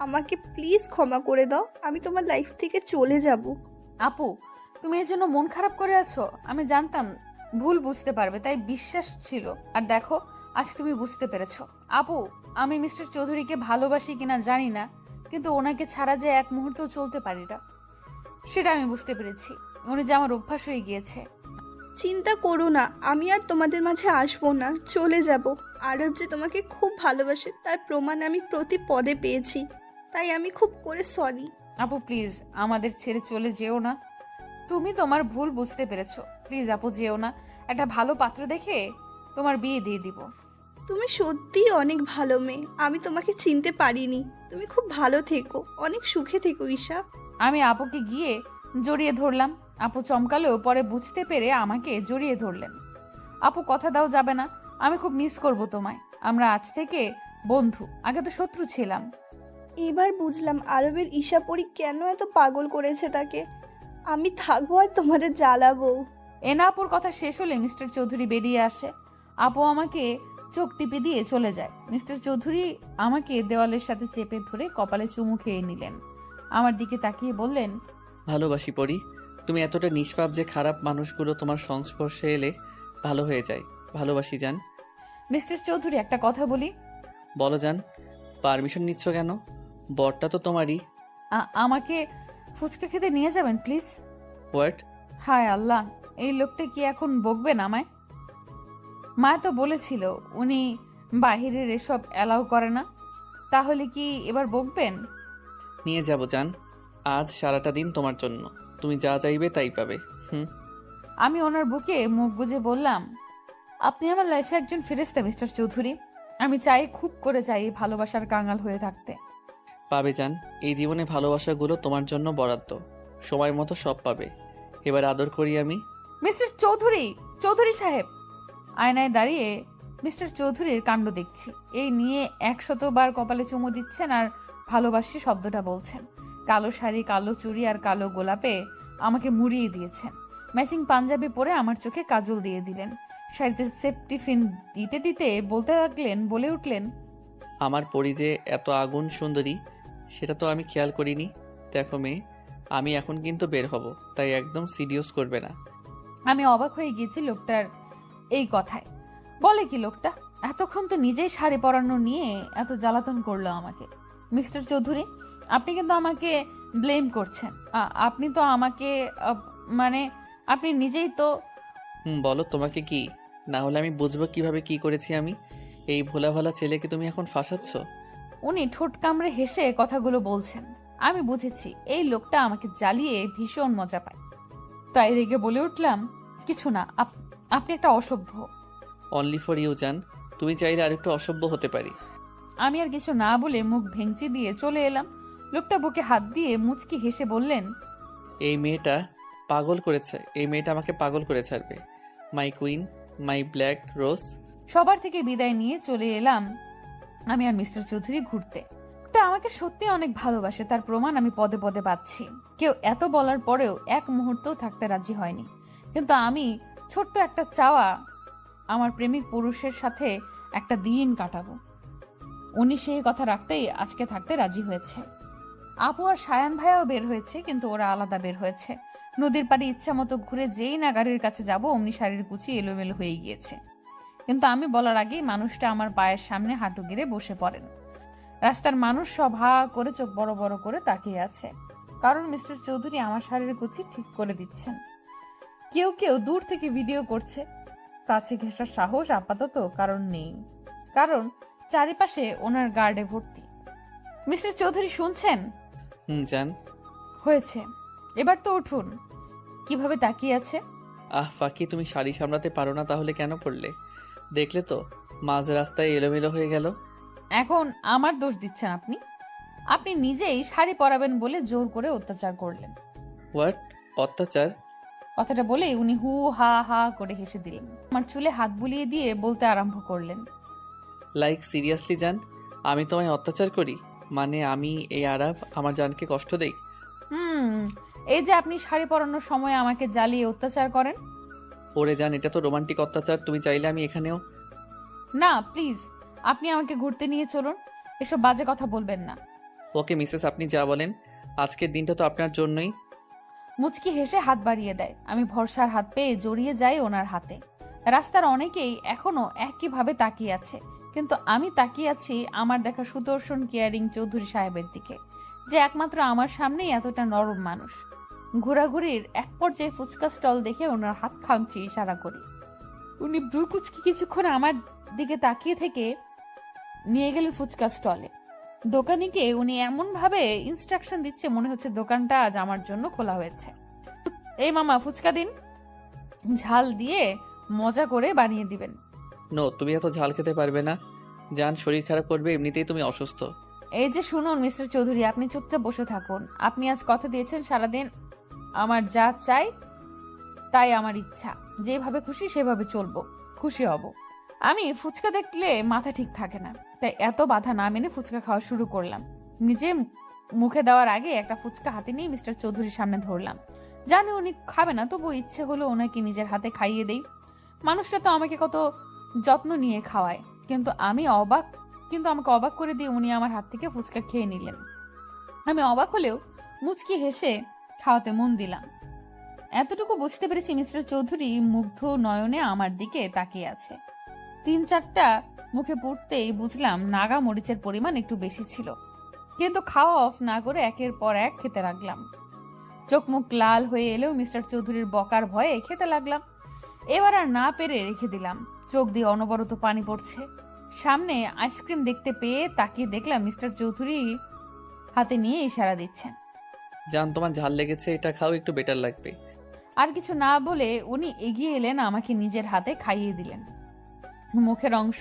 S6: আমাকে প্লিজ ক্ষমা করে দাও, আমি তোমার লাইফ থেকে চলে যাব।
S1: আপু, তুমি এর জন্য মন খারাপ করে আছো? আমি জানতাম ভুল বুঝতে পারবে, তাই বিশ্বাস ছিল। আর দেখো, আজ তুমি বুঝতে পেরেছো। আপু, আমি মিস্টার চৌধুরীকে ভালোবাসি কিনা জানি না, কিন্তু ওনাকে ছাড়া যে এক মুহূর্তও চলতে পারি না, সেটা আমি বুঝতে পেরেছি। উনি যে আমার অভ্যাস হয়ে গিয়েছে।
S6: চিন্তা করো না, আমি আর তোমাদের মাঝে আসবো না, চলে যাব। আরব যে তোমাকে খুব ভালোবাসে তার প্রমাণ আমি প্রতি পদে পেয়েছি, তাই আমি খুব করে সরি।
S1: আপু প্লিজ, আমাদের ছেড়ে চলে যেও না। তুমি তোমার ভুল বুঝতে পেরেছো, প্লিজ আপু যেও না। একটা ভালো পাত্র দেখে তোমার বিয়ে দিয়ে দিব।
S6: তুমি সত্যিই অনেক ভালো মেয়ে, আমি তোমাকে চিনতে পারিনি। তুমি খুব ভালো থেকো, অনেক সুখে থেকো ঈশা।
S1: আমি আপুকে গিয়ে জড়িয়ে ধরলাম। আপু চমকালেও পরে বুঝতে পেরে আমাকে জড়িয়ে ধরলেন। আপু কথা দাও যাবে না, আমি খুব মিস করব তোমায়। আমরা আজ থেকে বন্ধু, আগে তো শত্রু ছিলাম।
S6: এবার বুঝলাম আরবের ঈশাপরি কেন এত পাগল করেছে তাকে। আমি থাকবো আর তোমাদের জ্বালাবো।
S1: এনা আপুর কথা শেষ হলে মিস্টার চৌধুরী বেরিয়ে আসে। আপু আমাকে চোখ টিপে দিয়ে চলে যায়। মিস্টার চৌধুরী আমাকে দেওয়ালের সাথে চেপে ধরে কপালে চুমু খেয়ে নিলেন। আমার দিকে তাকিয়ে বললেন,
S2: ভালোবাসি পরি, তুমি এতটা নিষ্পাপ যে খারাপ মানুষগুলো তোমার সংস্পর্শে এলে ভালো হয়ে যায়। ভালোবাসি জান।
S1: মিস্টার চৌধুরী একটা কথা বলি।
S2: বলো জান। পারমিশন নিচ্ছ কেন? বরটা তো তোমারই।
S1: আমাকে ফুচকা খেতে নিয়ে যাবেন প্লিজ।
S2: হোয়াট?
S1: হায় আল্লাহ, এই লোকটা কি এখন বকবেন আমায়? মা তো বলেছিল উনি বাহিরের এসব অ্যালাউ করে না, তাহলে কি এবার বকবেন?
S2: নিয়ে যাব জান। আজ সারাটা দিন তোমার জন্য, তুমি যা চাইবে তাই পাবে।
S1: আমি ওনার বুকে মুখ গুজে বললাম, আপনি আমার লাইফে একজন ফেরেশতা মিস্টার চৌধুরী। আমি চাই, খুব করে চাই ভালোবাসার কাঙাল হয়ে থাকতে।
S2: পাবে জান, এই জীবনে ভালোবাসাগুলো তোমার জন্য বরাদ্দ, সময় মতো সব পাবে। এবার আদর করি আমি।
S1: মিস্টার চৌধুরী, চৌধুরী সাহেব। আয়নায় দাঁড়িয়ে মিস্টার চৌধুরীর কাণ্ড দেখছি। এই নিয়ে 100বার কপালে চুমু দিচ্ছেন আর ভালোবাসি শব্দটা বলছেন। কালো শাড়ি, কালো চুড়ি আর কালো গোলাপে আমাকে মুড়িয়ে দিয়েছেন। ম্যাচিং পাঞ্জাবি পরে আমার চোখে কাজল দিয়ে দিলেন। শাড়িতে সেফটি পিন দিতে দিতে বলে উঠলেন,
S2: আমার পরি যে এত আগুন সুন্দরী সেটা তো আমি খেয়াল করিনি। দেখো মেয়ে, আমি এখন কিন্তু বের হব, তাই একদম সিরিয়াস করবে না।
S1: আমি অবাক হয়ে গিয়েছি লোকটার এই কথায়। বলে কি লোকটা? এতক্ষণ তো নিজেই শাড়ি পরানো নিয়ে এত জ্বালাতন করলো আমাকে। মিস্টার চৌধুরী, আপনি কিন্তু আমাকে ব্লেম করছেন। আপনি তো আমাকে মানে আপনি নিজেই তো।
S2: বলো তোমাকে কি, না হলে আমি বুঝবো কিভাবে কি করেছি আমি। এই ভোলা ভালা ছেলেকে তুমি এখন ফাঁসাচ্ছ।
S1: উনি ঠোঁট কামড়ে হেসে কথাগুলো বলছেন। আমি বুঝেছি এই লোকটা আমাকে জ্বালিয়ে ভীষণ মজা পায়, তাই রেগে বলে উঠলাম, কিছু না, আপনি একটা অসভ্য।
S2: অনলি ফর ইউ জান, তুমি চাইলে আরেকটু অসভ্য হতে পারি।
S1: আমি আর কিছু না বলে মুখ ভেঙচি দিয়ে চলে এলাম। লোকটা বুকে হাত দিয়ে মুচকি হেসে বললেন,
S2: এই মেয়েটা আমাকে পাগল করে ছাড়বে। মাই কুইন, মাই ব্ল্যাক রোজ।
S1: সবার থেকে বিদায় নিয়ে চলে এলাম আমি আর মিস্টার চৌধুরী ঘুরতে। তা আমাকে সত্যি অনেক ভালোবাসে, তার প্রমাণ আমি পদে পদে পাচ্ছি। কেউ এত বলার পরেও এক মুহূর্তও থাকতে রাজি হয়নি, কিন্তু আমি ছোট্ট একটা চাওয়া, আমার প্রেমিক পুরুষের সাথে একটা দিন কাটাবো। উনি সেই কথা রাখতেই আজকে থাকতে রাজি হয়েছে। আপু আর সায়ান ভাইয়াও বের হয়েছে, কিন্তু ওরা আলাদা বের হয়েছে। নদীর পাড়ে ইচ্ছা মতো ঘুরে যেই না গাড়ির কাছে যাব, অমনি শাড়ির কুচি এলোমেলো হয়ে গিয়েছে। কিন্তু আমি বলার আগেই মানুষটা আমার পায়ের সামনে হাঁটু গেড়ে বসে পড়েন। রাস্তার মানুষ সব হা করে চোখ বড় বড় করে তাকিয়ে আছে, কারণ মিস্টার চৌধুরী আমার শাড়ির কুচি ঠিক করে দিচ্ছেন। কেউ কেউ দূর থেকে ভিডিও করছে। কাছে ঘেঁষার সাহস আপাতত কারণ নেই, কারণ চারিপাশে ওনার গার্ডে ভর্তি। মিস্টার চৌধুরী শুনছেন?
S2: জান।
S1: হয়েছে, এবার তো উঠুন। কিভাবে তাকিয়ে আছে।
S2: ফাঁকি, তুমি শাড়ি সামলাতে পারো না, তাহলে কেন পড়লে? দেখলে তো মাঝ রাস্তায় এলোমেলো হয়ে গেল।
S1: এখন আমার দোষ দিচ্ছেন আপনি। আপনি নিজেই শাড়ি পরাবেন বলে জোর করে অত্যাচার করলেন।
S2: হোয়াট? অত্যাচার?
S1: কথাটা বলে উনি হু হা হা করে হেসে দিলেন। আমার চুলে হাত বুলিয়ে দিয়ে বলতে আরম্ভ করলেন,
S2: লাইক সিরিয়াসলি জান, আমি তোমায় অত্যাচার করি? মানে আমি এই আরব আমার জানকে কষ্ট দেই?
S1: এই যে আপনি শাড়ি পরানোর সময় আমাকে জ্বালিয়ে অত্যাচার করেন।
S2: ওরে জান, এটা তো রোমান্টিক অত্যাচার। তুমি চাইলে আমি এখানেও।
S1: না প্লিজ, আপনি আমাকে ঘুরতে নিয়ে চলুন, এসব বাজে কথা বলবেন না।
S2: ওকে মিসেস, আপনি যা বলেন। আজকের দিনটা তো আপনার জন্যই।
S1: মুচকি হেসে হাত বাড়িয়ে দেয়। আমি ভরসার হাত পেয়ে জড়িয়ে যাই ওনার হাতে। রাস্তার অনেকেই এখনো একইভাবে তাকিয়ে আছে, কিন্তু আমি তাকিয়ে আছি আমার দেখা সুদর্শন কেয়ারিং চৌধুরী সাহেবের দিকে, যে একমাত্র আমার সামনেই এতটা নরম মানুষ। ঘোরাঘুরির এক পর্যায়ে ফুচকা স্টল দেখে ওনার হাত খামচি ইশারা করি। উনি ব্রু কুচকি কিছুক্ষণ আমার দিকে তাকিয়ে থেকে নিয়ে গেলেন ফুচকা স্টলে। দোকানিকে উনি এমন ভাবে ইনস্ট্রাকশন দিচ্ছে মনে হচ্ছে দোকানটা আজ আমার জন্য খোলা হয়েছে। এই মামা, ফুচকা দিন, ঝাল দিয়ে মজা করে বানিয়ে দিবেন।
S2: নো, তুমি এত ঝাল খেতে পারবে না। জান, শরীর খারাপ করবে, এমনিতেই তুমি অসুস্থ।
S1: এই যে শুনুন মিস্টার চৌধুরী, আপনি চুপচাপ বসে থাকুন। আপনি আজ কথা দিয়েছেন সারাদিন আমার যা চাই তাই আমার ইচ্ছা, যেভাবে খুশি সেভাবে চলবো, খুশি হব। আমি ফুচকা দেখলে মাথা ঠিক থাকে না, তাই এত বাধা না মেনে ফুচকা খাওয়া শুরু করলাম। নিজে মুখে দেওয়ার আগে একটা ফুচকা হাতে নিয়ে মিস্টার চৌধুরীর সামনে ধরলাম। জানি উনি খাবে না, তবু ইচ্ছে হলো ওনাকে নিজের হাতে খাইয়ে দেই। মানুষটা তো আমাকে কত যত্ন নিয়ে খাওয়ায়, কিন্তু আমাকে অবাক করে দিয়ে উনি আমার হাত থেকে ফুচকা খেয়ে নিলেন। আমি অবাক হলেও মুচকি হেসে খাওয়াতে মন দিলাম। এতটুকু বুঝতে পেরেছি মিস্টার চৌধুরী মুগ্ধ নয়নে আমার দিকে তাকিয়ে আছে। 3-4টা মুখে পড়তেই বুঝলাম নাগা মরিচের পরিমাণ একটু বেশি ছিল, কিন্তু খাওয়া অফ না করে একের পর এক খেতে লাগলাম। চোখ মুখ লাল হয়ে এলেও মিস্টার চৌধুরীর বকার ভয়ে খেতে লাগলাম। এবার আর না পেরে রেখে দিলাম। চোখ দিয়ে অনবরত পানি পড়ছে। সামনে আইসক্রিম দেখতে পেয়ে তাকিয়ে দেখলাম মিস্টার চৌধুরী হাতে নিয়ে ইশারা দিচ্ছেন।
S2: জান, তোমার ঝাল লেগেছে, এটা খাও, একটু বেটার লাগবে।
S1: আর কিছু না বলে উনি এগিয়ে এলেন, আমাকে নিজের হাতে খাইয়ে দিলেন। মুখের অংশ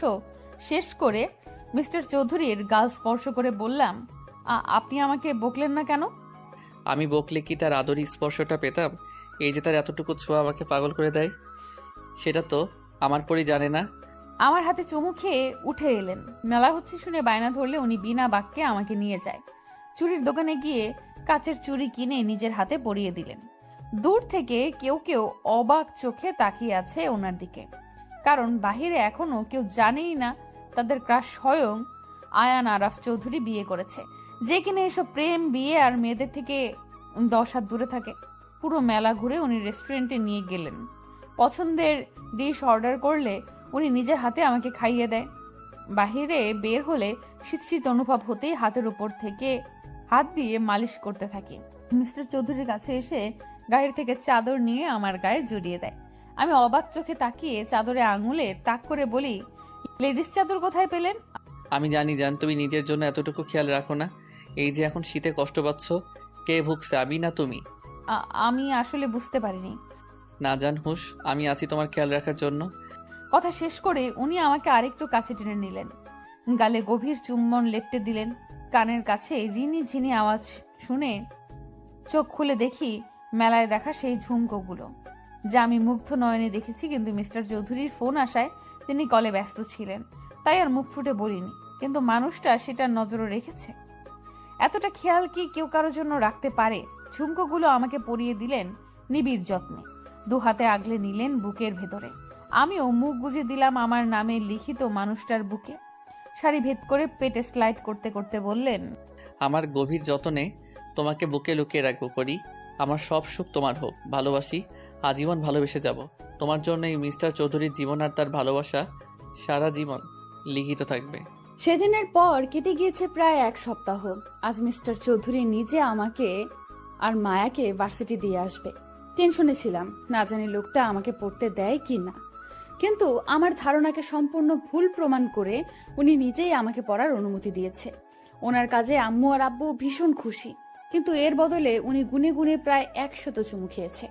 S1: শেষ করে মিস্টার চৌধুরীর গাল স্পর্শ করে বললাম, আপনি আমাকে বকলেন না কেন?
S2: আমি বকলে কি তার আদরি স্পর্শটা পেতাম? এই যে তার এতটুকু ছোঁয়া আমাকে পাগল করে দেয়, সেটা তো আমার পরই জানে না।
S1: আমার হাতে চুমু খেয়ে উঠে এলেন। মেলা হচ্ছে শুনে বায়না ধরলে উনি বিনা বাক্যে আমাকে নিয়ে যায়। চুড়ির দোকানে গিয়ে কাচের চুড়ি কিনে নিজের হাতে পরিয়ে দিলেন। দূর থেকে কেউ কেউ অবাক চোখে তাকিয়ে আছে ওনার দিকে, কারণ বাহিরে এখনো কেউ জানেই না তাদের ক্রাশ স্বয়ং আয়ান আরাফ চৌধুরী বিয়ে করেছে, যে কিনা এসব প্রেম বিয়ে আর মেয়েদের থেকে 10 হাত দূরে থাকে। পুরো মেলা ঘুরে উনি রেস্টুরেন্টে নিয়ে গেলেন। পছন্দের ডিশ অর্ডার করলে উনি নিজের হাতে আমাকে খাইয়ে দেয়। বাহিরে বের হলে শীত শীত অনুভব হতেই হাতের উপর থেকে হাত দিয়ে মালিশ করতে থাকি। মিস্টার চৌধুরীর কাছে এসে গায়ের থেকে চাদর নিয়ে আমার গায়ে জড়িয়ে দেয়। আমি অবাক চোখে তাকিয়ে চাদরে আঙুলে তাক করে বলি, লেডিস চাদর কোথায় পেলেন?
S2: আমি জানি জান, তুমি নিজের জন্য এতটুকু খেয়াল রাখো না। এই যে এখন শীতে কষ্ট পাচ্ছ, কে ভুগছে, আমি না তুমি?
S1: আমি আসলে বুঝতে পারিনি।
S2: না জান হুশ, আমি আছি তোমার খেয়াল রাখার জন্য।
S1: কথা শেষ করে উনি আমাকে আরেকটু কাছে টেনে নিলেন, গালে গভীর চুম্বন লেপটে দিলেন। কানের কাছে রিনি ঝিনি আওয়াজ শুনে চোখ খুলে দেখি মেলায় দেখা সেই ঝুমকোগুলো, যা আমি মুগ্ধ নয়নে দেখেছি, কিন্তু মিস্টার চৌধুরীর ফোন আসায় তিনি কলে ব্যস্ত ছিলেন, তাই আর মুখ ফুটে বলিনি। কিন্তু মানুষটা সেটা নজরে রেখেছে। এতটা খেয়াল কি কেউ কারো জন্য রাখতে পারে? ঝুমকোগুলো আমাকে পরিয়ে দিলেন নিবিড় যত্নে, 2 হাতে আগলে নিলেন বুকের ভেতরে। আমিও মুখ গুজে দিলাম আমার নামে লিখিত মানুষটার বুকে। শাড়ি ভেদ করে পেটে স্লাইড করতে করতে বললেন,
S2: আমার গভীর যতনে তোমাকে বুকে লুকিয়ে রাখবো করি। আমার সব সুখ তোমার হোক, ভালোবাসি, আজীবন ভালোবেসে যাব। তোমার জন্য এই মিস্টার চৌধুরীর জীবন আর তার ভালোবাসা সারা জীবন লিখিত থাকবে।
S1: সেদিনের পর কেটে গিয়েছে প্রায় 1 সপ্তাহ। আজ মিস্টার চৌধুরী নিজে আমাকে আর মায়াকে ভার্সিটি দিয়ে আসবে। টেনশনে ছিলাম, না জানি লোকটা আমাকে পড়তে দেয় কি না, কিন্তু আমার ধারণাকে সম্পূর্ণ ভুল প্রমাণ করে উনি নিজেই আমাকে পড়ার অনুমতি দিয়েছে। ওনার কাজে আম্মু আর আব্বু ভীষণ খুশি, কিন্তু এর বদলে উনি গুনে গুনে প্রায় 100 চুমু খেয়েছে।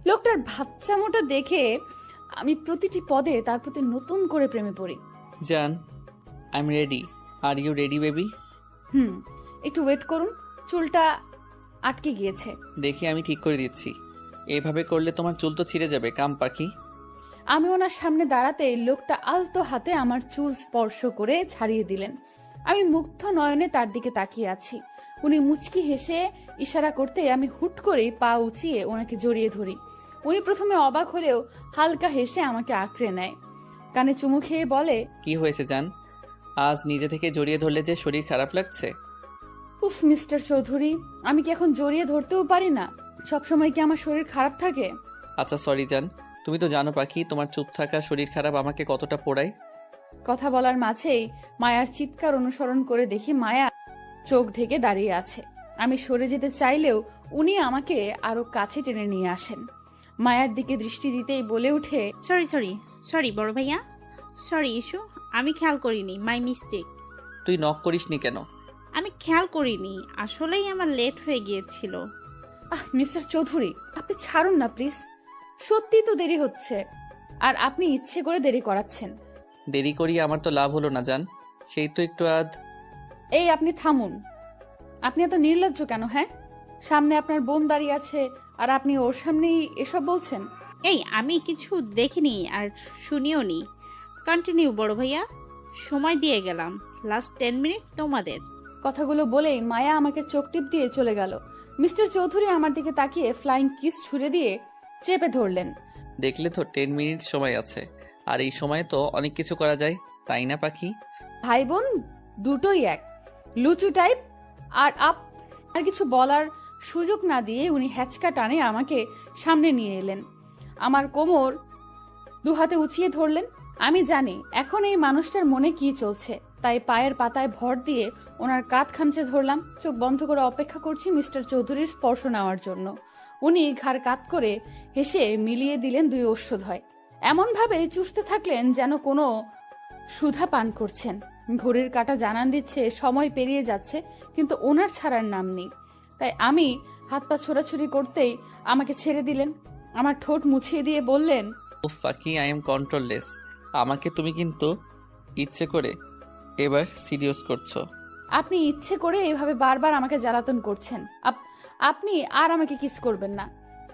S1: লোকটার বাচ্চামোটা দেখে আমি প্রতিটি পদে তার প্রতি নতুন করে প্রেমে পড়ি।
S2: জান, I am ready. Are you ready baby?
S1: একটু ওয়েট করুন, চুলটা আটকে গিয়েছে।
S2: দেখি আমি ঠিক করে দিচ্ছি। এভাবে করলে তোমার চুল তো ছিঁড়ে যাবে, কাম পাখি।
S1: আমি ওনার সামনে দাঁড়াতে লোকটা আলতো হাতে আমার চুল স্পর্শ করে ছাড়িয়ে দিলেন। আমি মুগ্ধ নয়নে তার দিকে তাকিয়ে আছি। উনি মুচকি হেসে ইশারা করতে আমি হুট করে পা উঁচিয়ে ওনাকে জড়িয়ে ধরি। উনি প্রথমে অবাক হলেও হালকা হেসে আমাকে আঁকড়ে নেয়, কানে চুমু খেয়ে বলে,
S2: কি হয়েছে জান? আজ নিজে থেকে জড়িয়ে ধরলে যে শরীর খারাপ লাগছে?
S1: উফ মিস্টার চৌধুরী, আমি কি এখন জড়িয়ে ধরতেও পারি না? সবসময় কি আমার শরীর খারাপ থাকে?
S2: আচ্ছা সরি জান, তুমি তো জানো পাখি তোমার চুপ থাকা শরীর খারাপ আমাকে কতটা পোড়ায়।
S1: কথা বলার মাঝেই মায়ার চিৎকার অনুসরণ করে দেখি মায়া চোখ ঢেকে দাঁড়িয়ে আছে। আমি সরে যেতে চাইলেও উনি আমাকে আরো কাছে টেনে নিয়ে আসেন। মায়ার দিকে দৃষ্টি দিতেই বলে উঠে,
S3: সরি সরি সরি বড় ভাইয়া, সরি ইস্যু, আমি খেয়াল করিনি, মাই মিস্টেক।
S2: তুই নক করিসনি কেন?
S3: আমি খেয়াল করিনি, আসলেই আমার লেট হয়ে গিয়েছিল।
S1: মিস্টার চৌধুরী আপনি ছাড়ুন না প্লিজ, সত্যি তো দেরি হচ্ছে, আর আপনি ইচ্ছে করে দেরি করাচ্ছেন।
S2: দেরি করি আমার তো লাভ হলো না জান, সেই তো একটু
S1: এই আপনি থামুন, আপনি এত নির্লজ্জ কেন? হ্যাঁ, সামনে আপনার বোন দাঁড়িয়ে আছে আর আপনি ওর সামনেই এসব বলছেন।
S3: এই আমি কিছু দেখিনি আর শুনিও নি। কন্টিনিউ বড় ভাইয়া, সময় দিয়ে গেলাম, লাস্ট 10 মিনিট তোমাদের।
S1: কথাগুলো বলেই মায়া আমাকে চোখ টিপ দিয়ে চলে গেল। মিস্টার চৌধুরী আমার দিকে তাকিয়ে ফ্লাইং কিস ছুড়ে দিয়ে চেপে ধরলেন।
S2: দেখলে তো 10 মিনিট সময় আছে, আর এই সময় তো অনেক কিছু করা যায়, তাই না পাখি?
S1: ভাই বোন দুটোই এক, লুচু টাইপ। আর কিছু বলার সুযোগ না দিয়ে উনি হ্যাচকা টানে আমাকে সামনে নিয়ে এলেন, আমার কোমর দুহাতে উঁচিয়ে ধরলেন। আমি জানি এখন এই মানুষটার মনে কি চলছে, তাই পায়ের পাতায় ভর দিয়ে ওনার কাঁধ খামচে ধরলাম। চোখ বন্ধ করে অপেক্ষা করছি মিস্টার চৌধুরীর স্পর্শ নেওয়ার জন্য। উনি ঘাড় কাত করে হেসে মিলিয়ে দিলেন দুই ওষ্ঠদ্বয়, এমন ভাবে চুষতে থাকলেন যেন কোনো সুধা পান করছেন। ঘড়ির কাঁটা জানান দিচ্ছে সময় পেরিয়ে যাচ্ছে, কিন্তু ওনার ছাড়ার নাম নেই। তাই আমি হাত পা ছোড়াছুড়ি করতেই আমাকে ছেড়ে দিলেন, আমার ঠোঁট মুছিয়ে দিয়ে বললেন,
S2: উফ পাখি, আই এম কন্ট্রোললেস। আমাকে তুমি কিন্তু ইচ্ছে করে এবার সিরিয়াস করছো।
S1: আপনি ইচ্ছে করে এভাবে বারবার আমাকে জ্বালাতন করছেন। আপনি আর আমাকে কিস করবেন না।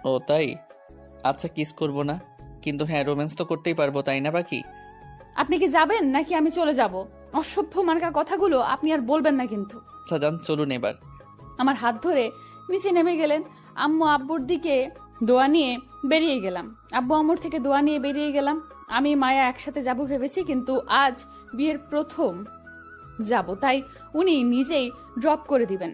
S2: ও তাই? আচ্ছা কিস করব না, কিন্তু হ্যাঁ রোম্যান্স তো করতেই পারবো, তাই না পাখি?
S1: আপনি কি যাবেন নাকি আমি চলে যাব? অসভ্য মার্কা কথাগুলো আপনি আর বলবেন না কিন্তু।
S2: আচ্ছা যান, চলুন এবার।
S1: আমার হাত ধরে নিচে নেমে গেলেন। আম্মু আব্বুর দিকে দোয়া নিয়ে বেরিয়ে গেলাম, আব্বু আম্মুর থেকে দোয়া নিয়ে বেরিয়ে গেলাম। আমি মায়া একসাথে যাব ভেবেছি, কিন্তু আজ বিয়ের প্রথম যাব, তাই উনি নিজেই ড্রপ করে দিবেন।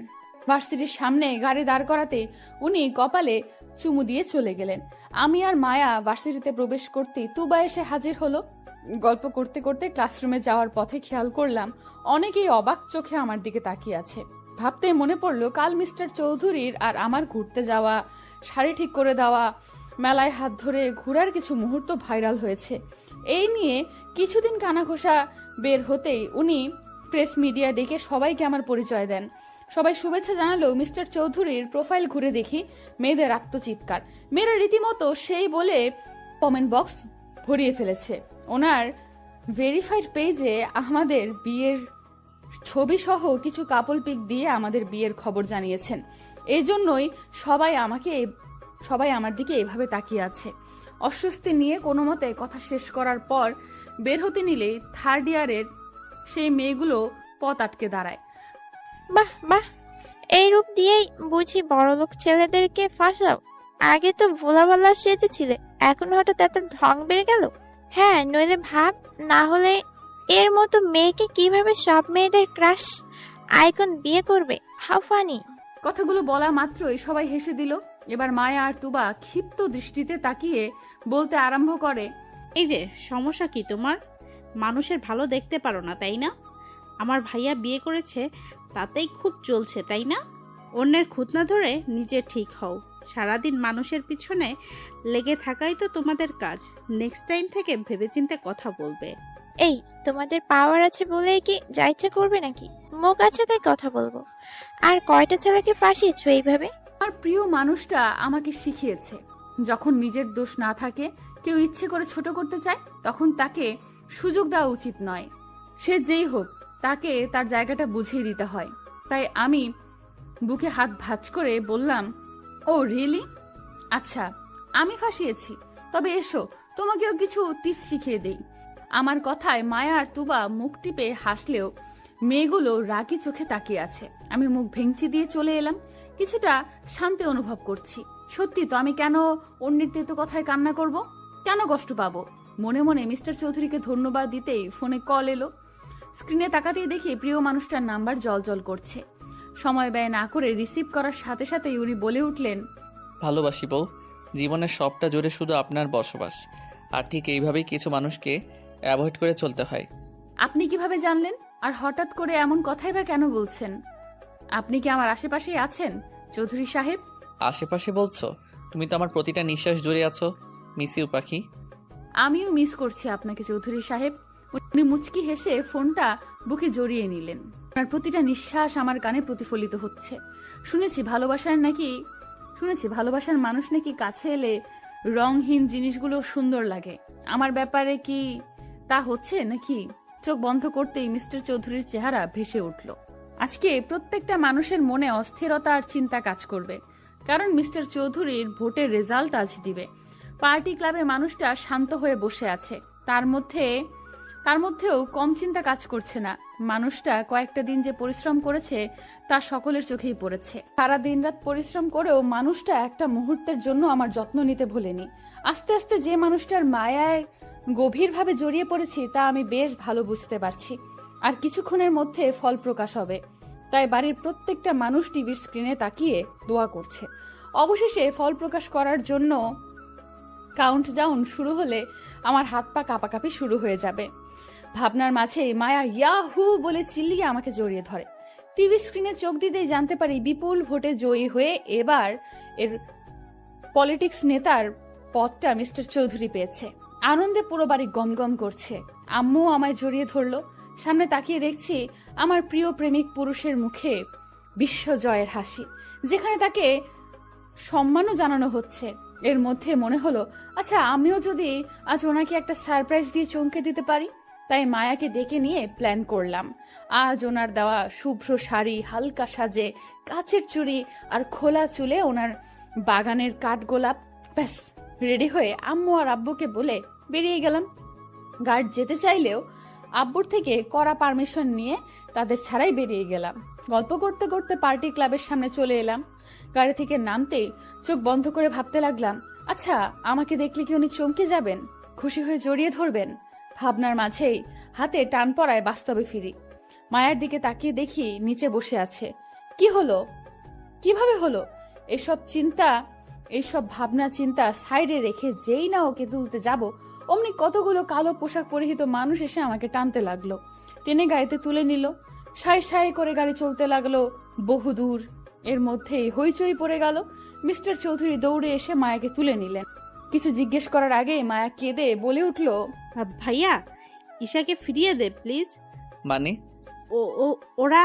S1: ভার্সিটির সামনে গাড়ি দাঁড় করাতে উনি কপালে চুমু দিয়ে চলে গেলেন। আমি আর মায়া ভার্সিটিতে প্রবেশ করতেই তুবা এসে হাজির হলো। গল্প করতে করতে ক্লাসরুমে যাওয়ার পথে খেয়াল করলাম অনেকেই অবাক চোখে আমার দিকে তাকিয়ে আছে। ভাবতে মনে পড়লো কাল মিস্টার চৌধুরীর আর আমার ঘুরতে যাওয়া, শাড়ি ঠিক করে দেওয়া, মেলায় হাত ধরে ঘোরার কিছু মুহূর্ত ভাইরাল হয়েছে। এই নিয়ে কিছুদিন কানাঘোষা বের হতেই উনি প্রেস মিডিয়া ডেকে সবাইকে আমার পরিচয় দেন। সবাই শুভেচ্ছা জানালেও মিস্টার চৌধুরীর প্রোফাইল ঘুরে দেখি মেয়েদের আত্মচিৎকার। মেয়েরা রীতিমতো সেই বলে কমেন্ট বক্স ভরিয়ে ফেলেছে। ওনার ভেরিফাইড পেজে আমাদের বিয়ের ছবি সহ কিছু কাপল পিক দিয়ে আমাদের বিয়ের খবর জানিয়েছেন। এই জন্যই সবাই আমার দিকে এভাবে তাকিয়ে আছে। অস্বস্তি নিয়ে কোনো মতে কথা শেষ করার পর বের হতে নিলেই থার্ড ইয়ারের সেই মেয়েগুলো পথ আটকে দাঁড়ায়।
S7: বাহ বাহ, এই রূপ দিয়েই বুঝি বড়লোক ছেলেদেরকে ফাঁসাও? আগে তো ভোলাভালা সেজেছিলে, এখন হঠাৎ এত ঢং বেড়ে গেল। হ্যাঁ, নইলে ভাব, না হলে এর মতো মেয়েকে কিভাবে সব মেয়েদের ক্রাশ আইকন বিয়ে করবে? How funny.
S1: কথাগুলো বলা মাত্রই সবাই হেসে দিল। এবার মায়া আর তুবা ক্ষিপ্ত দৃষ্টিতে তাকিয়ে বলতে আরম্ভ করে,
S3: এই যে সমস্যা কি তোমার? মানুষের ভালো দেখতে পারো না তাই না? আমার ভাইয়া বিয়ে করেছে, তাতেই খুব চলছে তাই না? অন্যের খুঁতনা ধরে নিজে ঠিক হও। সারাদিন মানুষের পিছনে লেগে থাকাই তো তোমাদের কাজ। নেক্সট টাইম থেকে ভেবেচিন্তে কথা বলবে।
S7: এই তোমাদের পাওয়ার আছে বলেই কি যা ইচ্ছা করবে নাকি? মুখ আছে তাই কথা বলবো। আর কয়টা ছেলেকে ফাঁসিয়েছো এইভাবে?
S1: আমার প্রিয় মানুষটা আমাকে শিখিয়েছে, যখন নিজের দোষ না থাকে, কেউ ইচ্ছে করে ছোট করতে চায়, তখন তাকে সুযোগ দেওয়া উচিত নয়। সে যেই হোক, তাকে তার জায়গাটা বুঝিয়ে দিতে হয়। তাই আমি বুকে হাত ভাঁজ করে বললাম, ও রিয়েলি? আচ্ছা, আমি ফাঁসিয়েছি, তবে এসো তোমাকেও কিছু টিপস শিখিয়ে দেই। আমার কথায় মায়া আর তুবা মুখ টিপে হাসলেও মেয়েগুলো রাগী চোখে তাকিয়ে আছে। আমি মুখ ভেঙচি দিয়ে চলে এলাম। কিছুটা শান্তি অনুভব করছি। সত্যি তো, আমি কেন অন্যের তেতো কথায় কান্না করব? কেন কষ্ট পাবো? মনে মনে মিস্টার চৌধুরীকে ধন্যবাদ দিতেই ফোনে কল এলো। স্ক্রিনে তাকাতেই দেখি প্রিয় মানুষটার নাম্বার জলজল করছে। সময় ব্যয় না করে রিসিভ করার সাথে সাথেই উনি বলে উঠলেন,
S2: ভালোবাসি বউ, জীবনের সবটা জুড়ে শুধু আপনার বসবাস। আর ঠিক এইভাবেই কিছু মানুষকে অ্যাভয়েড করে চলতে হয়।
S1: আপনি কিভাবে জানলেন? আর হঠাৎ করে এমন কথাই বা কেন বলছেন? আপনি কি আমার আশেপাশেই আছেন চৌধুরী সাহেব?
S2: আশেপাশে বলছো? তুমি তো আমার প্রতিটা নিঃশ্বাস জুড়ে আছো। মিস ইউ পাখি।
S1: আমিও মিস করছি আপনাকে চৌধুরী সাহেব। উনি মুচকি হেসে ফোনটা বুকে জড়িয়ে নিলেন। আপনার প্রতিটা নিঃশ্বাস আমার কানে প্রতিফলিত হচ্ছে। শুনেছি ভালোবাসার মানুষ নাকি কাছে এলে রংহীন জিনিসগুলো সুন্দর লাগে। আমার ব্যাপারে কি তা হচ্ছে নাকি? চোখ বন্ধ করতেই মিস্টার চৌধুরীর চেহারা ভেসে উঠল। আজকে প্রত্যেকটা মানুষের মনে অস্থিরতা আর চিন্তা কাজ করবে, কারণ মিস্টার চৌধুরীর ভোটের রেজাল্ট আজ দিবে। পার্টি ক্লাবে মানুষটা শান্ত হয়ে বসে আছে। তার মধ্যেও কম চিন্তা কাজ করছে না। মানুষটা কয়েকটা দিন যে পরিশ্রম করেছে তা সকলের চোখেই পড়েছে। সারা দিন রাত পরিশ্রম করেও মানুষটা একটা মুহূর্তের জন্য আমার যত্ন নিতে ভুলেনি। আস্তে আস্তে যে মানুষটার মায়ায় গভীরভাবে জড়িয়ে পড়েছি তা আমি বেশ ভালো বুঝতে পারছি। আর কিছুক্ষণের মধ্যে ফল প্রকাশ হবে। তাই বাড়ির প্রত্যেকটা মানুষ টিভির স্ক্রিনে তাকিয়ে দোয়া করছে। অবশেষে ফল প্রকাশ করার জন্য কাউন্টডাউন শুরু হলে আমার হাত পা কাঁপাকাঁপি শুরু হয়ে যাবে। ভাবনার মাঝেই মায়া ইয়াহু বলে চিল্লিয়ে আমাকে জড়িয়ে ধরে। টিভি স্ক্রিনে চোখ দিতেই জানতে পারি বিপুল ভোটে জয়ী হয়ে এবার এর পলিটিক্স নেতার পদটা মিস্টার চৌধুরী পেয়েছে। আনন্দে পুরো বাড়ি গমগম করছে। আম্মু আমায় জড়িয়ে ধরলো। সামনে তাকিয়ে দেখছি আমার প্রিয় প্রেমিক পুরুষের মুখে বিশ্বজয়ের হাসি, যেখানে তাকে সম্মানও জানানো হচ্ছে। এর মধ্যে মনে হলো, আচ্ছা আমিও যদি আজ ওনাকে একটা সারপ্রাইজ দিয়ে চমকে দিতে পারি। তাই মায়াকে ডেকে নিয়ে প্ল্যান করলাম। আজ ওনার দেওয়া শুভ্র শাড়ি, হালকা সাজে, কাচের চুড়ি আর খোলা চুলে ওনার বাগানের কাঠগোলাপ, ব্যাস রেডি হয়ে আম্মু আর আব্বুকে বলে বেরিয়ে গেলাম। গার্ড যেতে চাইলেও আব্বুর থেকে কড়া পারমিশন নিয়ে তাদের ছাড়াই বেরিয়ে গেলাম। গল্প করতে করতে পার্টি ক্লাবের সামনে চলে এলাম। গাড়ি থেকে নামতেই চোখ বন্ধ করে ভাবতে লাগলাম, আচ্ছা আমাকে দেখলে কি উনি চমকে যাবেন, খুশি হয়ে জড়িয়ে ধরবেন? ভাবনার মাঝেই হাতে টান পড়ায় বাস্তবে ফিরি। মায়ের দিকে তাকিয়ে দেখি নিচে বসে আছে। কি হলো? কিভাবে হলো? এইসব ভাবনা চিন্তা সাইডে রেখে যেই না ওকে তুলতে যাব, অমনি কতগুলো কালো পোশাক পরিহিত মানুষ এসে আমাকে টানতে লাগলো। টেনে গাড়িতে তুলে নিল। সাই সাই করে গাড়ি চলতে লাগলো বহুদূর। এর মধ্যেই হইচই পড়ে গেল। মিস্টার চৌধুরী দৌড়ে এসে মায়াকে তুলে নিলেন। কিছু জিজ্ঞেস করার আগে মায়া কেঁদে বলে উঠল,
S3: ভাইয়া, ঈশাকে ফিরিয়ে দে প্লিজ।
S2: মানে?
S3: ওরা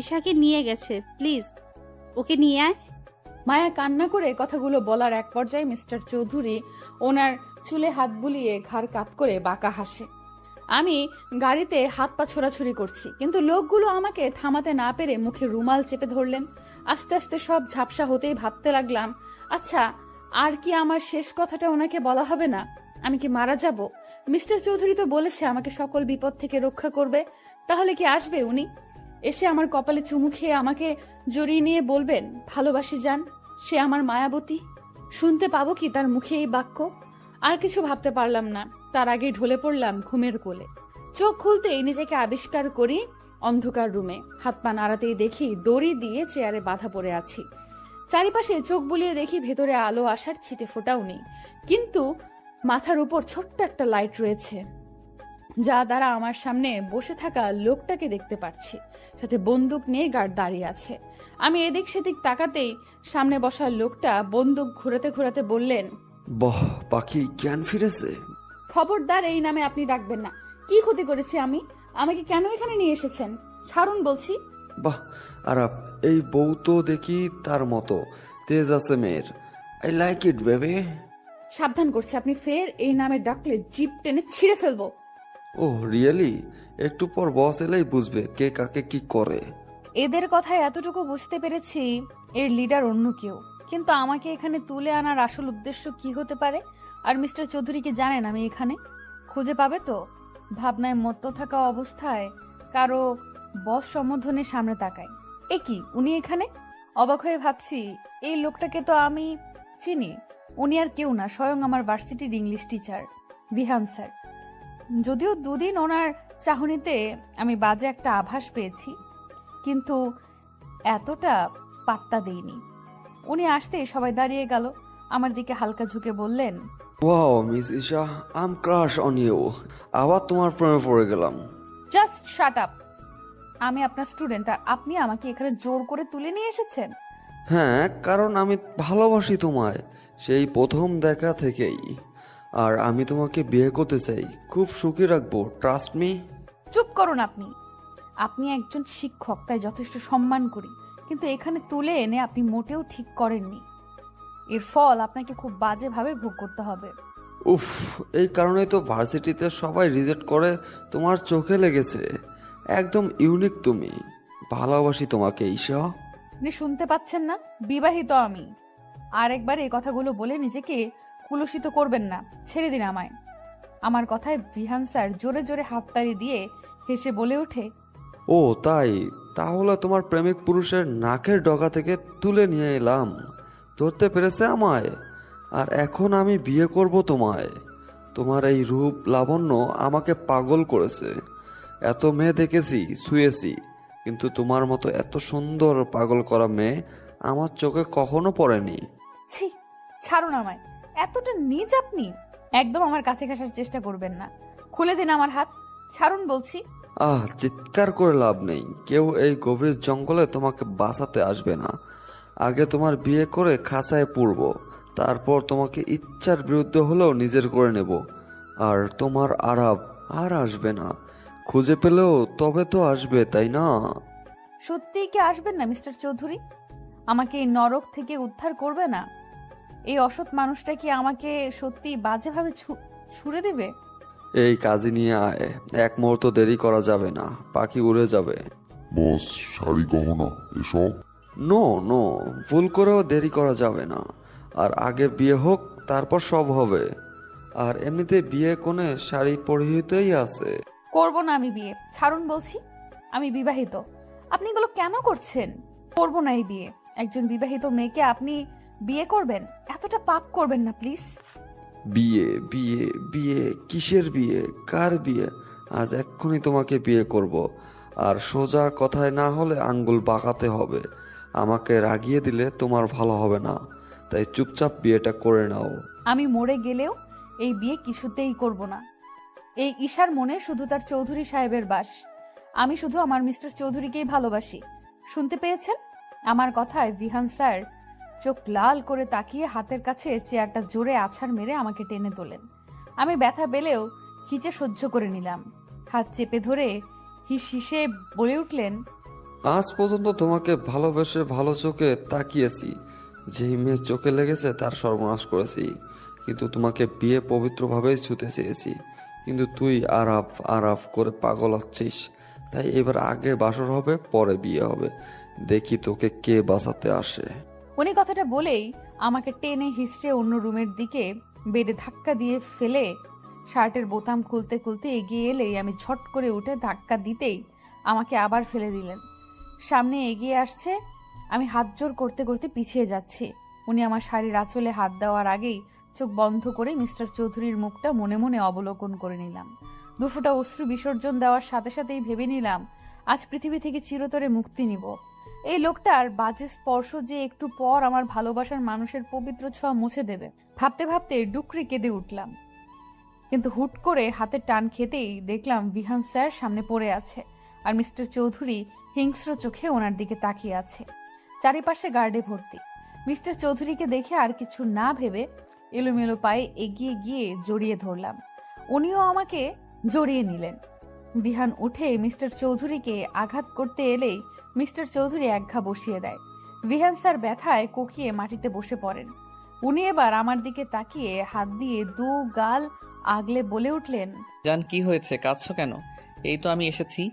S3: ঈশাকে নিয়ে গেছে, প্লিজ ওকে নিয়ে আয়।
S1: মায়া কান্না করে কথাগুলো বলার এক পর্যায়ে মিস্টার চৌধুরী ওনার চুলে হাত বুলিয়ে ঘাড় কাত করে বাঁকা হাসে। আমি গাড়িতে হাত পা ছোড়াছুড়ি করছি, কিন্তু লোকগুলো আমাকে থামাতে না পেরে মুখে রুমাল চেপে ধরলেন। আস্তে আস্তে সব ঝাপসা হতেই ভাবতে লাগলাম, আচ্ছা আর কি আমার শেষ কথাটা ওনাকে বলা হবে না? আমি কি মারা যাব? মিস্টার চৌধুরী তো বলেছে আমাকে সকল বিপদ থেকে রক্ষা করবে। তাহলে কি আসবে উনি? এসে আমার কপালে চুমু খেয়ে আমাকে জড়িয়ে নিয়ে বলবেন, ভালোবাসি যান, সে আমার মায়াবতী? শুনতে পাবো কি তার মুখে এই বাক্য? আর কিছু ভাবতে পারলাম না। তার আগেই ঢলে পড়লাম ঘুমের কোলে। চোখ খুলতেই নিজেকে আবিষ্কার করি অন্ধকার রুমে। হাত পা নাড়াতেই দেখি দড়ি দিয়ে চেয়ারে বাঁধা পড়ে আছি। চারিপাশে চোখ বুলিয়ে দেখি ভেতরে আলো আসার ছিটে ফোটাও নেই, কিন্তু মাথার উপর ছোট্ট একটা লাইট রয়েছে, যা দ্বারা আমার সামনে বসে থাকা লোকটাকে দেখতে পাচ্ছি। সাথে বন্দুক নিয়ে গার্ড দাঁড়িয়ে আছে। আমি এদিক সেদিক তাকাতেই সামনে বসা লোকটা বন্দুক ঘোরাতে ঘোরাতে বললেন,
S8: বাহ, পাখি জ্ঞান ফিরেছে।
S1: খবরদার এই নামে আপনি ডাকবেন না। কি ক্ষতি করেছি আমি? আমাকে কেন এখানে নিয়ে এসেছেন? ছাড়ুন বলছি।
S8: বাহ আরাপ, এই বউ তো দেখি তার মতো তেজ আছে মেয়ের। I like it baby.
S1: সাবধান করছি, আপনি ফের এই নামে ডাকলে জিপ টেনে ছিঁড়ে ফেলবো।
S8: ও রিয়েলি? একটু পর বস এলেই বুঝবে কে কাকে কি করে।
S1: এদের কথায় এতটুকু বুঝতে পেরেছি এর লিডার অন্য কেউ, কিন্তু আমাকে এখানে তুলে আনার আসল উদ্দেশ্য কি হতে পারে? আর মিস্টার চৌধুরী কি জানেন আমি এখানে? খুঁজে পাবে তো? ভাবনায় মত্ত থাকা অবস্থায় কারো বস সম্বোধনের সামনে তাকাই। এ কি, উনি এখানে? অবাক হয়ে ভাবছি, এই লোকটাকে তো আমি চিনি। উনি আর কেউ না, স্বয়ং আমার ভার্সিটির ইংলিশ টিচার বিহান স্যার। যদিও দুদিন ওনার চাহনিতে আমি বাজে একটা আভাস পেয়েছি, কিন্তু এতটা পাত্তা দেইনি। উনি আসতেই সবাই দাঁড়িয়ে গেল। আমার দিকে হালকা ঝুঁকে বললেন,
S8: wow miss Isha, I am crush on you. আবার তোমার প্রেমে পড়ে গেলাম।
S1: Just shut up. আমি আপনার স্টুডেন্ট, আর আপনি আমাকে এখানে জোর করে তুলে নিয়ে এসেছেন।
S8: হ্যাঁ, কারণ আমি ভালোবাসি তোমায় সেই প্রথম দেখা থেকেই। আর আমি তোমাকে বিয়ে করতে চাই, খুব সুখী রাখবো, ট্রাস্ট মি।
S1: চুপ করুন আপনি। আপনি একজন শিক্ষক, তাই যথেষ্ট সম্মান করি, কিন্তু এখানে তুলে এনে আপনি মোটেও ঠিক করেননি। এর ফল আপনাকে খুব বাজেভাবে ভোগ করতে হবে।
S8: উফ, এই কারণেই তো ভার্সিটিতে সবাই রিজেক্ট করে। তোমার চোখে লেগেছে, একদম ইউনিক তুমি। ভালোবাসি তোমাকে ঈশা।
S1: আপনি শুনতে পাচ্ছেন না? বিবাহিত আমি। আর একবার এই কথাগুলো বলে নিজেকে কুলুষিত করবেন না, ছেড়ে দিন আমায়। আমার কথায় বিহান স্যার জোরে জোরে হাততালি দিয়ে হেসে বলে ওঠে,
S8: ও তাই, তাহলে তোমার প্রেমিক পুরুষের নাকের ডগা থেকে তুলে নিয়ে এলাম। ধরতে পেরেছে আমায়। আর এখন আমি বিয়ে করব তোমায়। তোমার এই রূপ লাবণ্য আমাকে পাগল করেছে। এত মেয়ে দেখেছি, ছুঁয়েছি, কিন্তু তোমার মতো এত সুন্দর পাগল করা মেয়ে আমার চোখে কখনো পড়েনি।
S1: ছি, ছাড়ুন আমায়। এতটা নীচ আপনি? একদম আমার কাছে ঘেঁষার চেষ্টা করবেন না। খুলে দিন আমার হাত, ছাড়ুন বলছি।
S8: চিৎকার করে লাভ নেই। কেউ এই গভীর জঙ্গলে তোমাকে বাঁচাতে আসবে না। আগে তোমার বিয়ে করে খাঁচায় পুরব, তারপর তোমাকে ইচ্ছার বিরুদ্ধে হলেও নিজের করে নেব। আর তোমার আরাব আর আসবে না। খুঁজে পেলেও তবে তো আসবে, তাই না?
S1: সত্যিই কি আসবেন না মিস্টার চৌধুরী? আমাকে এই নরক থেকে উদ্ধার করবে না? এই অসৎ মানুষটা কি আমাকে সত্যি বাজেভাবে ছুড়ে দিবে?
S8: এই কাজে নিয়ে আয়, এক মুহূর্ত দেরি করা যাবে না, পাখি উড়ে যাবে।
S9: বস, শাড়ি গহনা এসব?
S8: নো নো, ভুল করেও দেরি করা যাবে না। আর আগে বিয়ে হোক, তারপর সব হবে। আর এমনিতে বিয়ে কোণে শাড়ি পরিহিতেই আছে।
S1: করব না আমি বিয়ে, ছাড়ুন বলছি। আমি বিবাহিত। আপনি এগুলো কেন করছেন? করব না এই বিয়ে। একজন বিবাহিত মেয়েকে আপনি বিয়ে করবেন? এতটা পাপ করবেন না প্লিজ।
S8: বিয়ে বিয়ে বিয়ে? কিসের বিয়ে? কার বিয়ে? আজ এক্ষুনি তোমাকে বিয়ে করব। আর সোজা কথায় না হলে আঙ্গুল বাঁকাতে হবে। আমাকে রাগিয়ে দিলে তোমার ভালো হবে না, তাই চুপচাপ বিয়েটা করে নাও।
S1: আমি মরে গেলেও এই বিয়ে কিছুতেই করব না। এই ঈশার মনে শুধু তার চৌধুরী সাহেবের বাস। আমি শুধু আমার মিস্টার চৌধুরীকেই ভালোবাসি। শুনতে পেয়েছেন? আমার কথায় বিহান স্যার চোখ লাল করে তাকিয়ে হাতের কাছে চেয়ারটা জোরে আছাড় মেরে আমাকে টেনে তোলেন। আমি ব্যথা পেলেও খিচে সহ্য করে নিলাম। হাত চেপে ধরে হিস হিসে বলে উঠলেন,
S8: আজ পর্যন্ত তোমাকে ভালোবেসে ভালো চোখে তাকিয়েছি। যেই মেয়ে চোখে লেগেছে তার সর্বনাশ করেছি। কিন্তু তোমাকে বিয়ে পবিত্রভাবেই ছুতে চেয়েছি, কিন্তু তুই আরাফ আরাফ করে পাগল হচ্ছিস। তাই এবার আগে বাসর হবে, পরে বিয়ে হবে। দেখি তোকে কে বাঁচাতে আসে।
S1: উনি কথাটা বলেই আমাকে টেনে হিসড়ে অন্য রুমের দিকে বেডে ধাক্কা দিয়ে ফেলে শার্টের বোতাম খুলতে খুলতে এগিয়ে এলেই আমি ঝট করে উঠে ধাক্কা দিতেই আমাকে আবার ফেলে দিলেন। সামনে এগিয়ে আসছে, আমি হাত জোর করতে করতে পিছিয়ে যাচ্ছি। উনি আমার শাড়ির আঁচলে হাত দেওয়ার আগেই চোখ বন্ধ করে মিস্টার চৌধুরীর মুখটা মনে মনে অবলোকন করে নিলাম। দুফোঁটা অশ্রু বিসর্জন দেওয়ার সাথে সাথেই ভেবে নিলাম আজ পৃথিবী থেকে চিরতরে মুক্তি নিব। এই লোকটার বাজে স্পর্শ যে একটু পর আমার ভালোবাসার মানুষের পবিত্র ছোঁয়া মুছে দেবে। ভাবতে ভাবতে ডুকরে কেঁদে উঠলাম, কিন্তু হুট করে হাতের টান খেতেই দেখলাম বিহান স্যার সামনে পড়ে আছে, আর মিস্টার চৌধুরী হিংস্র চোখে ওনার দিকে তাকিয়ে আছে। চারিপাশে গার্ডে ভর্তি। মিস্টার চৌধুরীকে দেখে আর কিছু না ভেবে এলোমেলো পায়ে এগিয়ে গিয়ে জড়িয়ে ধরলাম। উনিও আমাকে জড়িয়ে নিলেন। বিহান উঠে মিস্টার চৌধুরীকে আঘাত করতে এলেই মিস্টার চৌধুরী একঘা বসিয়ে দেয়। বিহান স্যার ব্যথায় কোকিয়ে মাটিতে বসে পড়েন। উনি এবার আমার দিকে তাকিয়ে হাত দিয়ে দু গাল আগলে বলে উঠলেন,
S2: জান, কি হয়েছে? কাঁদছো কেন? এই তো আমি এসেছি।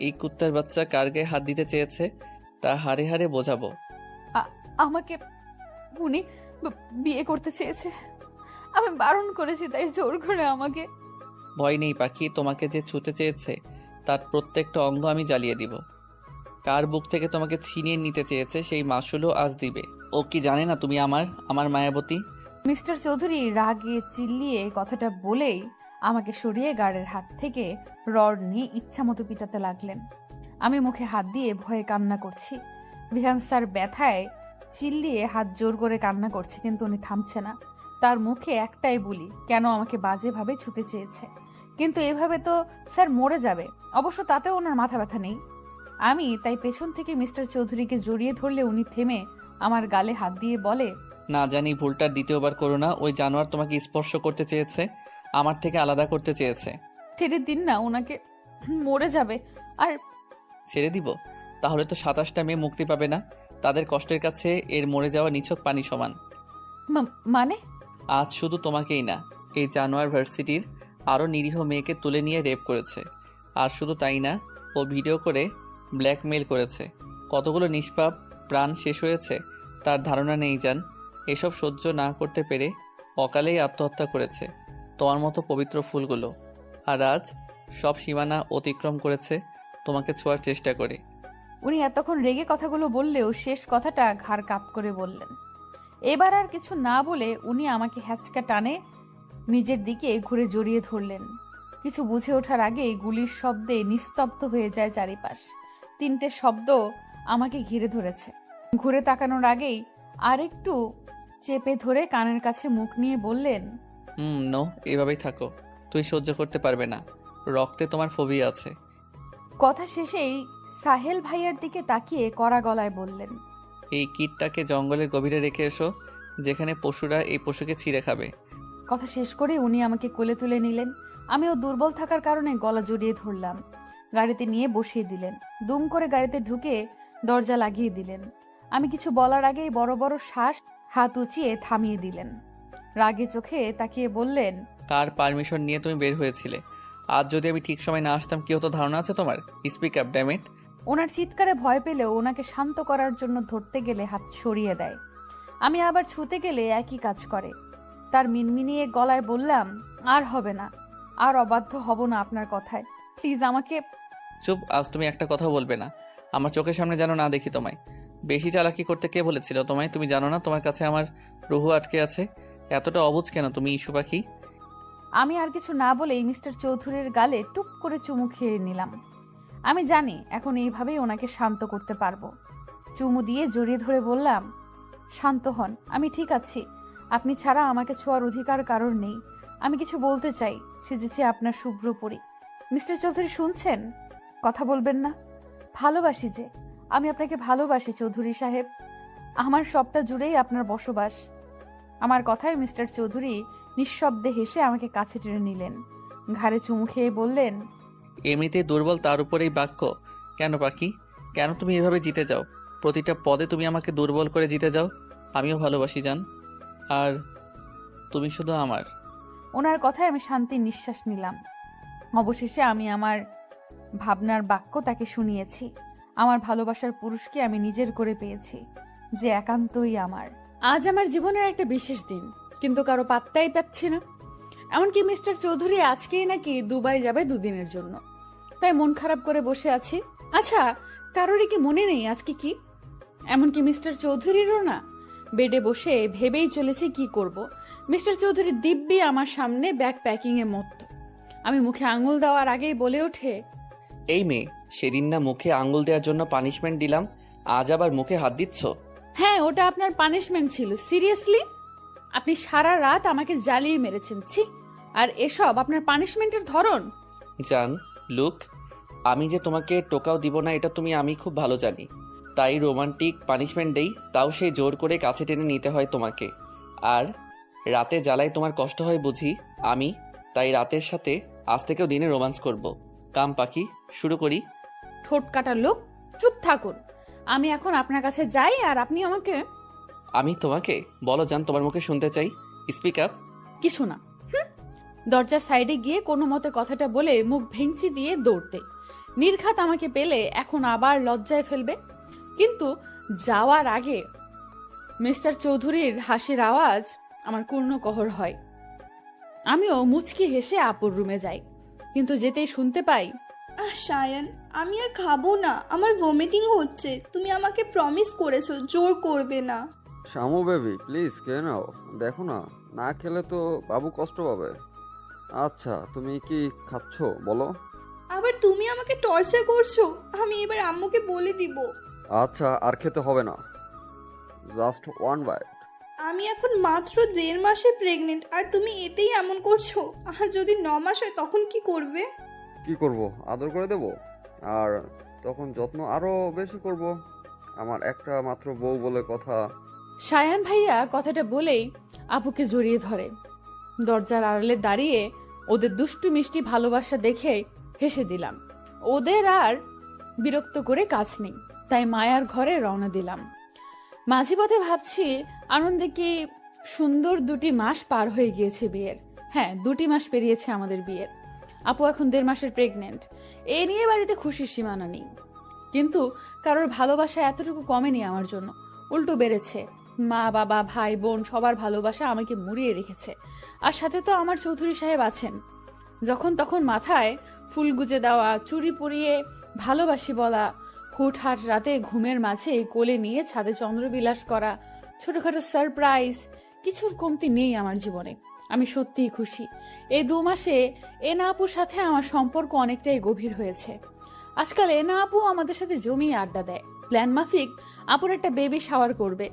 S2: এই কুত্তার বাচ্চা কার গায়ে হাত দিতে চেয়েছে তা হাড়ে হাড়ে বোঝাবো।
S1: আমাকে উনি বিয়ে করতে চেয়েছে। আমি বারণ করেছি, তাই জোর করে আমাকে।
S2: ভয় নেই পাখি, তোমাকে যে ছুতে চেয়েছে তার প্রত্যেকটা অঙ্গ আমি জ্বালিয়ে দিব। কার বুক থেকে তোমাকে ছিনিয়ে নিতে চেয়েছে সেই মাসুলও আজ দিবে। ও কি জানে না তুমি আমার মায়াবতী?
S1: মিস্টার চৌধুরী রাগে চিল্লিয়ে কথাটা বলেই আমাকে সরিয়ে গার্ডের হাত থেকে রড নিয়ে ইচ্ছামতো পিটাতে লাগলেন। আমি মুখে হাত দিয়ে ভয়ে কান্না করছি। বিহান স্যার ব্যথায় চিল্লিয়ে হাত জোর করে কান্না করছে, কিন্তু উনি থামছে না। তার মুখে একটাই বুলি, কেন আমাকে বাজেভাবে ছুতে চেয়েছে। কিন্তু এভাবে তো স্যার মরে যাবে। অবশ্য তাতেও ওনার মাথা ব্যথা নেই। আমি তাই পেছন থেকে মিস্টার চৌধুরীকে জড়িয়ে ধরলে উনি থেমে আমার গালে হাত দিয়ে বলে,
S2: না জানি ভুলটা দ্বিতীয়বার করো না। ওই জানোয়ার তোমাকে স্পর্শ করতে চেয়েছে, আমার থেকে আলাদা করতে চেয়েছে।
S1: ছেড়ে দিন না, ওনাকে মরে যাবে। আর
S2: ছেড়ে দিব? তাহলে তো 27টা মেয়ে মুক্তি পাবে না। তাদের কষ্টের কাছে এর মরে যাওয়া নিছক পানি সমান।
S1: মানে?
S2: আজ শুধু তোমাকেই না, এই জানোয়ার ভার্সিটির আরও নিরীহ মেয়েকে তুলে নিয়ে রেপ করেছে। আর শুধু তাই না, ও ভিডিও করে ব্ল্যাকমেইল করেছে। কতগুলো নিষ্পাপ প্রাণ শেষ হয়েছে তার ধারণা নেই জান। এসব সহ্য না করতে পেরে অকালেই আত্মহত্যা করেছে তোমার মতো পবিত্র ফুলগুলো। আর আজ সব সীমানা অতিক্রম করেছে তোমাকে ছোঁয়ার চেষ্টা করে।
S1: উনি এতক্ষণ রেগে কথাগুলো বললেও শেষ কথাটা ঘাড় কাপ করে বললেন। এবার আর কিছু না বলে উনি আমাকে হ্যাচকা টানে নিজের দিকে ঘুরে জড়িয়ে ধরলেন। কিছু বুঝে ওঠার আগেই গুলির শব্দে নিস্তব্ধ হয়ে যায় চারিপাশ। 3টে শব্দ আমাকে ঘিরে ধরেছে। ঘুরে তাকানোর আগেই আরেকটু চেপে ধরে কানের কাছে মুখ নিয়ে বললেন,
S2: নো, এভাবেই থাকো। তুই সহ্য করতে পারবে না, রক্তে তোমার ফোবিয়া আছে।
S1: কথা শেষেই সাহেল ভাইয়ার দিকে তাকিয়ে কড়া গলায় বললেন,
S2: এই কিটটাকে জঙ্গলের গভীরে রেখে এসো, যেখানে পশুরা এই পশুকে ছিঁড়ে খাবে।
S1: কথা শেষ করে উনি আমাকে কোলে তুলে নিলেন। আমিও দুর্বল থাকার কারণে গলা জড়িয়ে ধরলাম। গাড়িতে নিয়ে বসিয়ে দিলেন। দুম করে গাড়িতে ঢুকে দরজা লাগিয়ে দিলেন। আমি কিছু বলার আগেই বড় বড় শ্বাস হাত উঁচিয়ে থামিয়ে দিলেন। রাগে চোখে তাকিয়ে বললেন,
S2: কার পারমিশন নিয়ে তুমি বের হয়েছিলে? আজ যদি আমি ঠিক সময় না আসতাম কি হতো ধারণা আছে তোমার? Speak up damn it.
S1: ওনার চিৎকারে ভয় পেলেও ওনাকে শান্ত করার জন্য ধরতে গেলে হাত সরিয়ে দেয়। আমি আবার ছুতে গেলে একই কাজ করে। তার মিনমিনিয়ে গলায় বললাম, আর হবে না, আর অবাধ্য হব না আপনার কথায়। প্লিজ আমাকে।
S2: চুপ, আজ তুমি একটা কথা বলবে না। আমার চোখের সামনে যেন না দেখি তোমায়। বেশি চালাকি করতে কে বলেছিল তোমায়? তুমি জানো না তোমার কাছে আমার রুহু আটকে আছে? এতটা অবুঝ কেন তুমি, ইস্যু পাখি?
S1: আমি আর কিছু না বলেই মিস্টার চৌধুরীর গালে টুপ করে চুমু খেয়ে নিলাম। আমি জানি এখন এইভাবেই ওনাকে শান্ত করতে পারবো। চুমু দিয়ে জড়িয়ে ধরে বললাম, শান্ত হন, আমি ঠিক আছি। আপনি ছাড়া আমাকে ছোঁয়ার অধিকার কারোর নেই। আমি কিছু বলতে চাই, সেজেছি আপনার শুভ্র পরি। মিস্টার চৌধুরী শুনছেন? কথা বলবেন না? ভালোবাসি যে, আমি আপনাকে ভালোবাসি চৌধুরী সাহেব। আমার সবটা জুড়েই আপনার বসবাস। আমার কথায় মিস্টার চৌধুরী নিঃশব্দে হেসে আমাকে কাছে টেনে নিলেন। ঘাড়ে চুমু খেয়ে বললেন,
S2: এমনিতেই দুর্বল, তার উপরেই বাক্য। কেন পাখি, কেন তুমি এভাবে জিতে যাও? প্রতিটা পদে তুমি আমাকে দুর্বল করে জিতে যাও। আমিও ভালোবাসি জান, আর তুমি শুধু আমার।
S1: ওনার কথায় আমি শান্তির নিঃশ্বাস নিলাম। অবশেষে আমি আমার ভাবনার বাক্য তাকে শুনিয়েছি। আমার ভালোবাসার পুরুষকে আমি নিজের করে পেয়েছি, যে একান্তই আমার। আজ আমার জীবনের একটা বিশেষ দিন, কিন্তু কারো পাত্তাই পাচ্ছি না। এমনকি মিস্টার চৌধুরী আজকেই নাকি দুবাই যাবে 2 দিনের জন্য। তাই মন খারাপ করে বসে আছি। আচ্ছা, কারোরই কি মনে নেই আজকে কি? এমনকি মিস্টার চৌধুরীরও না। বেডে বসে ভেবেই চলেছি কি করব। মিস্টার চৌধুরী দিব্যি আমার সামনে ব্যাগ প্যাকিং এ মত্ত। আমি মুখে আঙুল দেওয়ার আগেই বলে ওঠে,
S2: এই মেয়ে, সেদিন না মুখে আঙ্গুল দেওয়ার জন্য পানিশমেন্ট দিলাম, আজ আবার মুখে হাত দিচ্ছ?
S1: হ্যাঁ, ওটা আপনার পানিশমেন্ট ছিল। সিরিয়াসলি? আপনি সারা রাত আমাকে জ্বালিয়ে মেরেছেন, ছি। আর এসব আপনার পানিশমেন্টের ধরন?
S2: জান, লুক, আমি যে তোমাকে টোকাও দিব না এটা আমি খুব ভালো জানি। তাই রোমান্টিক পানিশমেন্ট দেই, তাও সেই জোর করে কাছে টেনে নিতে হয় তোমাকে। আর রাতে জ্বালায় তোমার কষ্ট হয় বুঝি। আমি তাই রাতের সাথে আজ থেকেও দিনে রোমান্স করব। কাম পাখি, শুরু করি।
S1: ঠোঁট কাটা লোক, চুপ থাকুন। আমি এখন আপনার কাছে যাই আর আপনি আমাকে।
S2: আমি তোমাকে? বলো জান, তোমার মুখে শুনতে চাই। Speak up.
S1: কিছু না। দরজার সাইডে গিয়ে কোনো মতে কথাটা বলে মুখ ভেঙচি দিয়ে দৌড়তে। নির্ঘাত আমাকে পেলে এখন আবার লজ্জায় ফেলবে। কিন্তু যাওয়ার আগে মিস্টার চৌধুরীর হাসির আওয়াজ আমার কর্ণকহর হয়। আমিও মুচকি হেসে আপুর রুমে যাই, কিন্তু যেতেই শুনতে পাই,
S6: সায়ান, আমি আর খাবো না, আমার ভমিটিং হচ্ছে। তুমি আমাকে প্রমিস করেছো জোর করবে না।
S5: শামু বেবি প্লিজ খেয়ে নাও, দেখো না, না খেলে তো বাবু কষ্ট পাবে। আচ্ছা তুমি কি খাচ্ছ বলো?
S6: আবার তুমি আমাকে টর্চার করছো। আমি এবার আম্মুকে বলে দিব।
S5: আচ্ছা আর খেতে হবে না, জাস্ট ওয়ান বাইট।
S6: আমি এখন মাত্র 1.5 মাসে প্রেগনেন্ট, আর তুমি এতেই এমন করছো। আর যদি 9 মাস হয় তখন কি করবে?
S5: কি করব, আদর করে দেব, আর তখন যত্ন আরো বেশি করব। আমার একটা মাত্র বউ বলে কথা।
S1: সায়ান ভাইয়া কথাটা বলেই আপুকে জড়িয়ে ধরে। দরজার আড়ালে দাঁড়িয়ে ওদের দুষ্টু মিষ্টি ভালোবাসা দেখে হেসে দিলাম। ওদের আর বিরক্ত করে কাজ নেই, তাই মায়ার ঘরে রওনা দিলাম। মাঝে পথে ভাবছি আনন্দে কি সুন্দর 2টি মাস পার হয়ে গিয়েছে বিয়ের। হ্যাঁ, 2টি মাস পেরিয়েছে আমাদের বিয়ের। আপু এখন 1.5 মাসের প্রেগনেন্ট। এ নিয়ে বাড়িতে খুশির সীমানা নেই, কিন্তু কারোর ভালোবাসা এতটুকু কমেনি আমার জন্য, উল্টো বেড়েছে। মা বাবা ভাই বোন সবার ভালোবাসা আমাকে মুড়িয়ে রেখেছে। আর সাথে তো আমার চৌধুরী সাহেব আছেন। যখন তখন মাথায় ফুল গুজে দেওয়া, চুড়ি পরিয়ে ভালোবাসি বলা, হুটহাট রাতে ঘুমের মাঝে কোলে নিয়ে ছাদে চন্দ্রবিলাস করা, ছোটখাটো সারপ্রাইজ, কিছুর কমতি নেই আমার জীবনে। আমি সত্যিই খুশি। এই 2 মাসে এনা আপুর সাথে আমার সম্পর্ক অনেকটাই গভীর হয়েছে। আজকাল এনা আপু আমাদের সাথে জমিয়ে আড্ডা দেয়। প্ল্যান মাফিক আপুর একটা বেবি শাওয়ার করবে।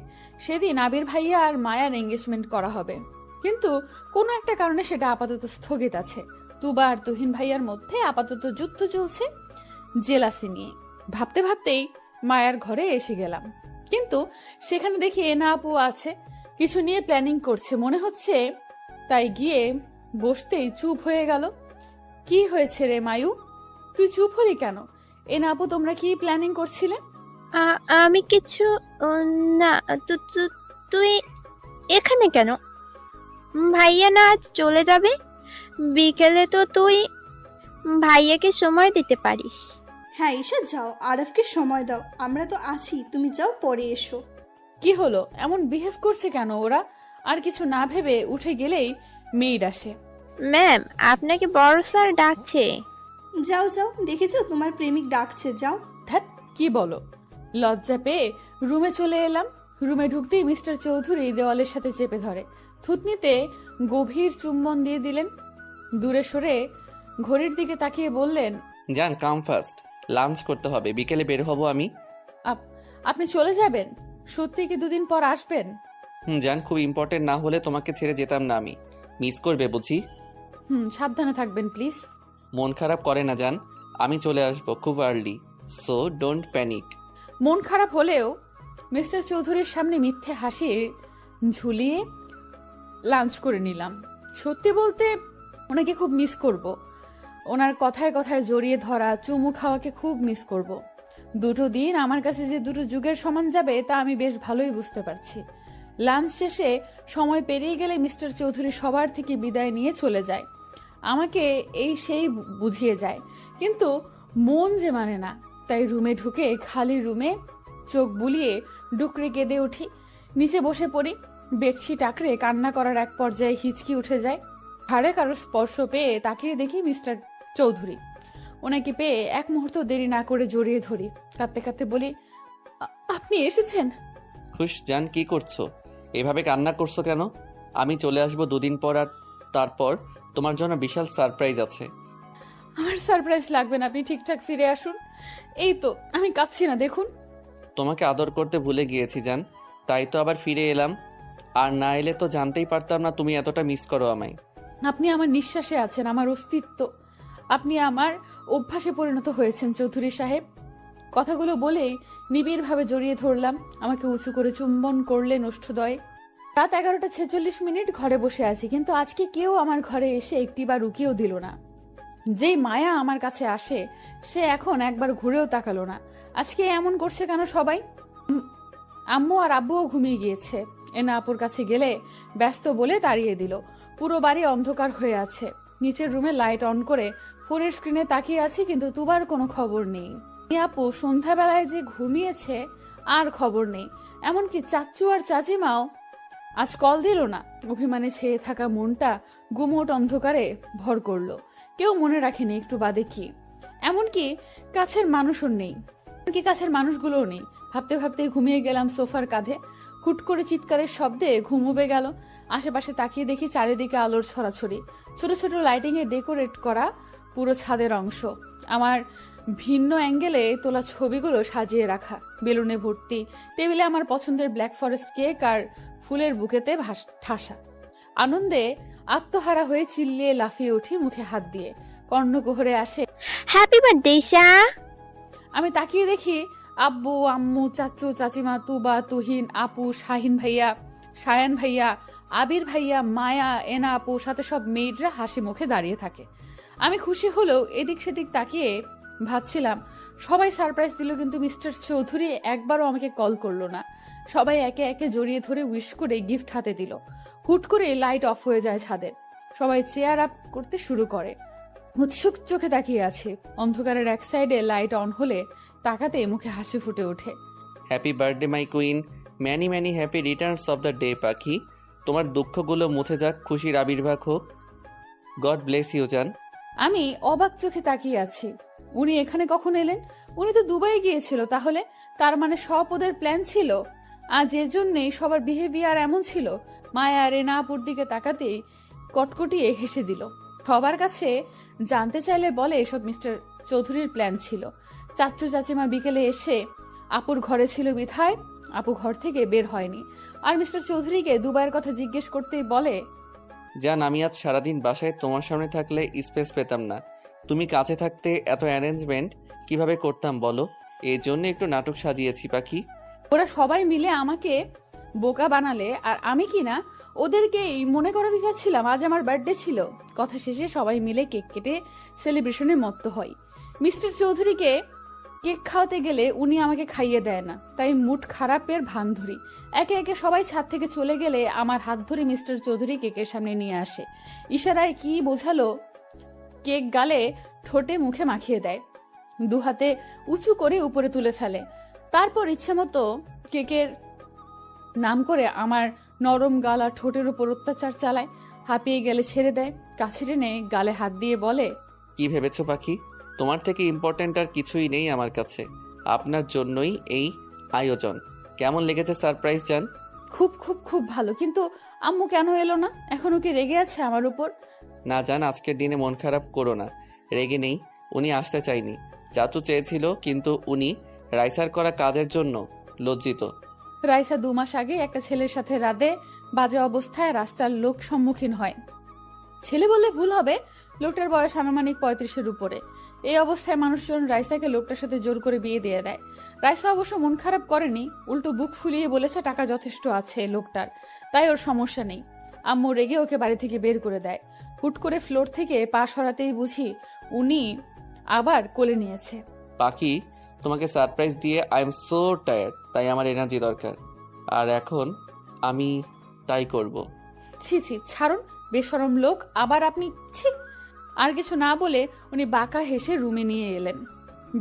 S1: সেদিন আবির ভাইয়া আর মায়ার এঙ্গেজমেন্ট করা হবে, কিন্তু কোনো একটা কারণে সেটা আপাতত স্থগিত আছে। তুবা আর তুহিন ভাইয়ার মধ্যে আপাতত যুদ্ধ চলছে জেলাসি নিয়ে। ভাবতে ভাবতেই মায়ার ঘরে এসে গেলাম, কিন্তু সেখানে দেখি এনা আপু আছে, কিছু নিয়ে প্ল্যানিং করছে মনে হচ্ছে। তাই গিয়ে বসতেই চুপ হয়ে গেল। কি হয়েছে রে মায়ু, তুই চুপ হলি কেন? এনা আপু তোমরা কি প্ল্যানিং করছিলে?
S7: আমি কিছু না। তুই এখানে কেন? ভাইয়া না আজ চলে যাবে? বিকেলে তো তুই ভাইয়াকে সময় দিতে পারিস।
S6: হ্যাঁ ঈশা, যাও, আরফকে সময় দাও। আমরা তো আছি, তুমি যাও, পরে এসো।
S1: কি হলো, এমন বিহেভ করছে কেন ওরা? আর কিছু না ভেবে উঠে গেলেই মেয়েড আসে।
S7: ম্যাম, আপনাকে বড় স্যার ডাকছে।
S6: যাও যাও, দেখেছো তোমার প্রেমিক ডাকছে, যাও।
S1: ধ্যাৎ, কি বলো? লজ্জা পেয়ে রুমে চলে এলাম। রুমে ঢুকতেই মিস্টার চৌধুরী দেওয়ালের সাথে চেপে ধরে, থুতনিতে গভীর চুম্বন দিয়ে দিলেন। দূরে সরে ঘড়ির দিকে তাকিয়ে বললেন,
S2: জান কাম ফার্স্ট, লাঞ্চ করতে হবে, বিকেলে বের হব আমি।
S1: আপনি চলে যাবেন? সত্যি কি 2 দিন পর আসবেন?
S2: জান, খুব ইম্পর্টেন্ট না হলে তোমাকে ছেড়ে যেতাম না আমি। মিস করবে বুঝি।
S1: সাবধানে থাকবেন প্লিজ।
S2: মন খারাপ করে না জান, আমি চলে আসবো খুব আর্লি, সো ডোন্ট প্যানিক।
S1: মন খারাপ হলেও মিস্টার চৌধুরীর সামনে মিথ্যে হাসি ঝুলিয়ে লাঞ্চ করে নিলাম। সত্যি বলতে ওনাকে খুব মিস করব। ওনার কথায় কথায় জড়িয়ে ধরা, চুমু খাওয়াকে খুব মিস করব। 2 দিন আমার কাছে যে 2 যুগের সমান যাবে তা আমি বেশ ভালোই বুঝতে পারছি। লাঞ্চ শেষে সময় পেরিয়ে গেলে মিস্টার চৌধুরী সবার থেকে বিদায় নিয়ে চলে যায়। আমাকে এই সেই বুঝিয়ে যায়, কিন্তু মন যে মানে না। তাই রুমে ঢুকে খালি রুমে চোখ বুলিয়ে ডুকরে কেঁদে উঠি। নিচে বসে পড়ি। বেডশিট আঁকড়ে কান্না করার এক পর্যায়ে হিচকি উঠে যায়। ঘাড়ে কারোর স্পর্শ পেয়ে তাকিয়ে দেখি মিস্টার চৌধুরী। ওনাকে পেয়ে এক মুহূর্ত দেরি না করে জড়িয়ে ধরি। কাঁদতে কাঁদতে বলি, আপনি এসেছেন?
S2: খুশ জান, কি করছো? এভাবে কান্না করছো কেন? আমি চলে আসবো 2 দিন পর, আর তারপর তোমার জন্য বিশাল সারপ্রাইজ আছে।
S1: আমার সারপ্রাইজ লাগবে না, আপনি ঠিকঠাক ফিরে আসুন। এই তো আমি কাঁদছি না, দেখুন।
S2: তোমাকে আদর করতে ভুলে গিয়েছি জান, তাই তো আবার ফিরে এলাম। আর না এলে তো জানতেই পারতাম না তুমি এতটা মিস করো আমায়।
S1: আপনি আমার নিঃশ্বাসে আছেন, আমার অস্তিত্ব। আপনি আমার অভ্যাসে পরিণত হয়েছেন চৌধুরী সাহেব। কথাগুলো বলেই নিবিড়ভাবে জড়িয়ে ধরলাম। আমাকে উঁচু করে চুম্বন করলেন ওষ্ঠদয়। রাত 11:46 ঘরে বসে আছি, কিন্তু আজকে কেউ আমার ঘরে এসে একটিবার রুকিয়েও দিল না। যেই মায়া আমার কাছে আসে সে এখন একবার ঘুরেও তাকালো না। আজকে এমন করছে কেন সবাই? আম্মু আর আব্বুও ঘুমিয়ে গিয়েছে। এনা আপুর কাছে গেলে ব্যস্ত বলে তাড়িয়ে দিল। পুরো বাড়ি অন্ধকার হয়ে আছে। নিচের রুমে লাইট অন করে ফোনের স্ক্রিনে তাকিয়ে আছি, কিন্তু তুবার কোনো খবর নেই। আপু সন্ধ্যাবেলায় যে ঘুমিয়েছে আর খবর নেই। এমনকি চাচ্চু আর চাচিমাও আজ কল দিল না। অভিমানে ছেয়ে থাকা মনটা গুমোট অন্ধকারে ভর করলো। কেউ মনে রাখেনি একটু বাদে কি এমনকি কাছের মানুষও নেই, এমনকি কাছের মানুষগুলোও নেই। ভাবতে ভাবতে ঘুমিয়ে গেলাম সোফার কাঁধে। হুট করে চিৎকারের শব্দে ঘুম উবে গেল। আশেপাশে তাকিয়ে দেখি চারিদিকে আলোর ছড়াছড়ি, ছোট ছোট লাইটিং এ ডেকোরেট করা পুরো ছাদের অংশ, আমার ভিন্ন অ্যাঙ্গেলে তোলা ছবিগুলো সাজিয়ে রাখা, বেলুনে ভর্তি, টেবিলে আমার পছন্দের ব্ল্যাক ফরেস্ট কেক আর ফুলের বুকেতে ঠাসা। আনন্দে আত্মহারা হয়ে চিল্লিয়ে লাফিয়ে উঠি, মুখে হাত দিয়ে। কর্ণকুহরে আসে
S7: হ্যাপি বার্থডে ঈশা।
S1: আমি তাকিয়ে দেখি আব্বু, আম্মু, চাচু, চাচিমা, তুবা, তুহিন, আপু, শাহিন ভাইয়া, সায়ান ভাইয়া, আবির ভাইয়া, মায়া, এনা আপু, সাথে সব মেয়েরা হাসি মুখে দাঁড়িয়ে থাকে। আমি খুশি হলেও এদিক সেদিক তাকিয়ে ভাবছিলাম, সবাই সারপ্রাইজ দিল, কিন্তু মিস্টার চৌধুরী একবারও আমাকে কল করলো না। সবাই একে একে জড়িয়ে ধরে উইশ করে গিফট হাতে দিল। হুট করে লাইট অফ হয়ে যায় ছাদের। সবাই চেয়ার আপ করতে শুরু করে। উৎসুক চোখে তাকিয়ে আছে। অন্ধকারের এক সাইডে লাইট অন হলে তাকাতে মুখে হাসি ফুটে ওঠে।
S2: Happy birthday my queen, many many happy returns of the day পাখি। তোমার দুঃখগুলো মুছে যাক, খুশির আবির্ভাব হোক। গড ব্লেস ইউ জান।
S1: আমি অবাক চোখে তাকিয়ে আছি। উনি এখানে কখন এলেন? উনি তো দুবাই গিয়েছিল, তাহলে তার মানে সব ওদের প্ল্যান ছিল। আজ এর জন্যই সবার বিহেভিয়ার এমন ছিল। মায়া রেনা আপুর দিকে তাকাতেই কটকটিয়ে হেসে দিল। সবার কাছে জানতে চাইলে বলে এসব মিস্টার চৌধুরীর প্ল্যান ছিল। চাচু চাচিমা বিকেলে এসে আপুর ঘরে ছিল বিধায় আপু ঘর থেকে বের হয়নি। আর মিস্টার চৌধুরীকে দুবাইয়ের কথা জিজ্ঞেস করতেই বলে,
S2: জান আমি আজ সারাদিন বাসায় তোমার সামনে থাকলে স্পেস পেতাম না। তুমি কাছে থাকতে এত অ্যারেঞ্জমেন্ট কিভাবে করতাম বলো? এই জন্য একটু নাটক সাজিয়েছি পাখি।
S1: ওরা সবাই মিলে আমাকে বোকা বানালে, আর আমি কিনা ওদেরকেই মনে করাতে চাচ্ছিলাম আজ আমার বার্থডে ছিল। কথা শেষে সবাই মিলে কেক কেটে সেলিব্রেশনে মত্ত হয়। মিস্টার চৌধুরীকে কেক খাওয়াতে গেলে উনি আমাকে খাইয়ে দেয় না, তাই মুড খারাপের ভান ধরি। একে একে সবাই ছাদ থেকে চলে গেলে আমার হাত ধরে মিস্টার চৌধুরী কেকের সামনে নিয়ে আসে। ইশারায় কি বোঝালো, কেক গালে ঠোঁটে মুখে মাখিয়ে দেয়, দু হাতে উঁচু করে উপরে তুলে ফেলে। তারপর ইচ্ছে মতো কেকের নাম করে আমার নরম গাল আর ঠোঁটের উপর অত্যাচার চালায়। হাঁপিয়ে গেলে ছেড়ে দেয়, কাছে টেনে গালে হাত দিয়ে বলে,
S2: কি ভেবেছো পাখি? তোমার থেকে ইম্পর্ট্যান্ট আর কিছুই নেই আমার কাছে। আপনার জন্যই এই আয়োজন। কেমন লেগেছে সারপ্রাইজ জান?
S1: খুব খুব খুব ভালো, কিন্তু আম্মু কেন এলো না? এখনো কি রেগে আছে আমার উপর?
S2: না জান, আজকের দিনে মন খারাপ করো না। রেগে নেই, উনি আসতে চাইনি। চাচু চেয়েছিল, কিন্তু উনি রাইসার করা কাজের জন্য লজ্জিত।
S1: রাইসা 2 মাস আগে একটা ছেলের সাথে রাতে বাজে অবস্থায় রাস্তার লোক সম্মুখীন হয়। ছেলে বললে ভুল হবে, লোকটার বয়স আনুমানিক 35-এর উপরে। এই অবস্থায় মানুষজন রাইসাকে লোকটার সাথে জোর করে বিয়ে দিয়ে দেয়। রাইসা অবশ্য মন খারাপ করেনি, উল্টো বুক ফুলিয়ে বলেছে টাকা যথেষ্ট আছে লোকটার, তাই ওর সমস্যা নেই। আম্মু রেগে ওকে বাড়ি থেকে বের করে দেয়। হুট করে ফ্লোর থেকে পা সরাতেই বুঝি উনি আবার কোলে নিয়েছে।
S2: পাখি, তোমাকে সারপ্রাইজ দিয়ে আই এম সো টায়ার্ড, তাই আমার এনার্জি দরকার। আর এখন আমি তাই করব।
S1: ছি ছি, ছাড়ুন, বেশরম লোক। আবার আপনি ছি। আর কিছু না বলে উনি বাঁকা হেসে রুমে নিয়ে এলেন।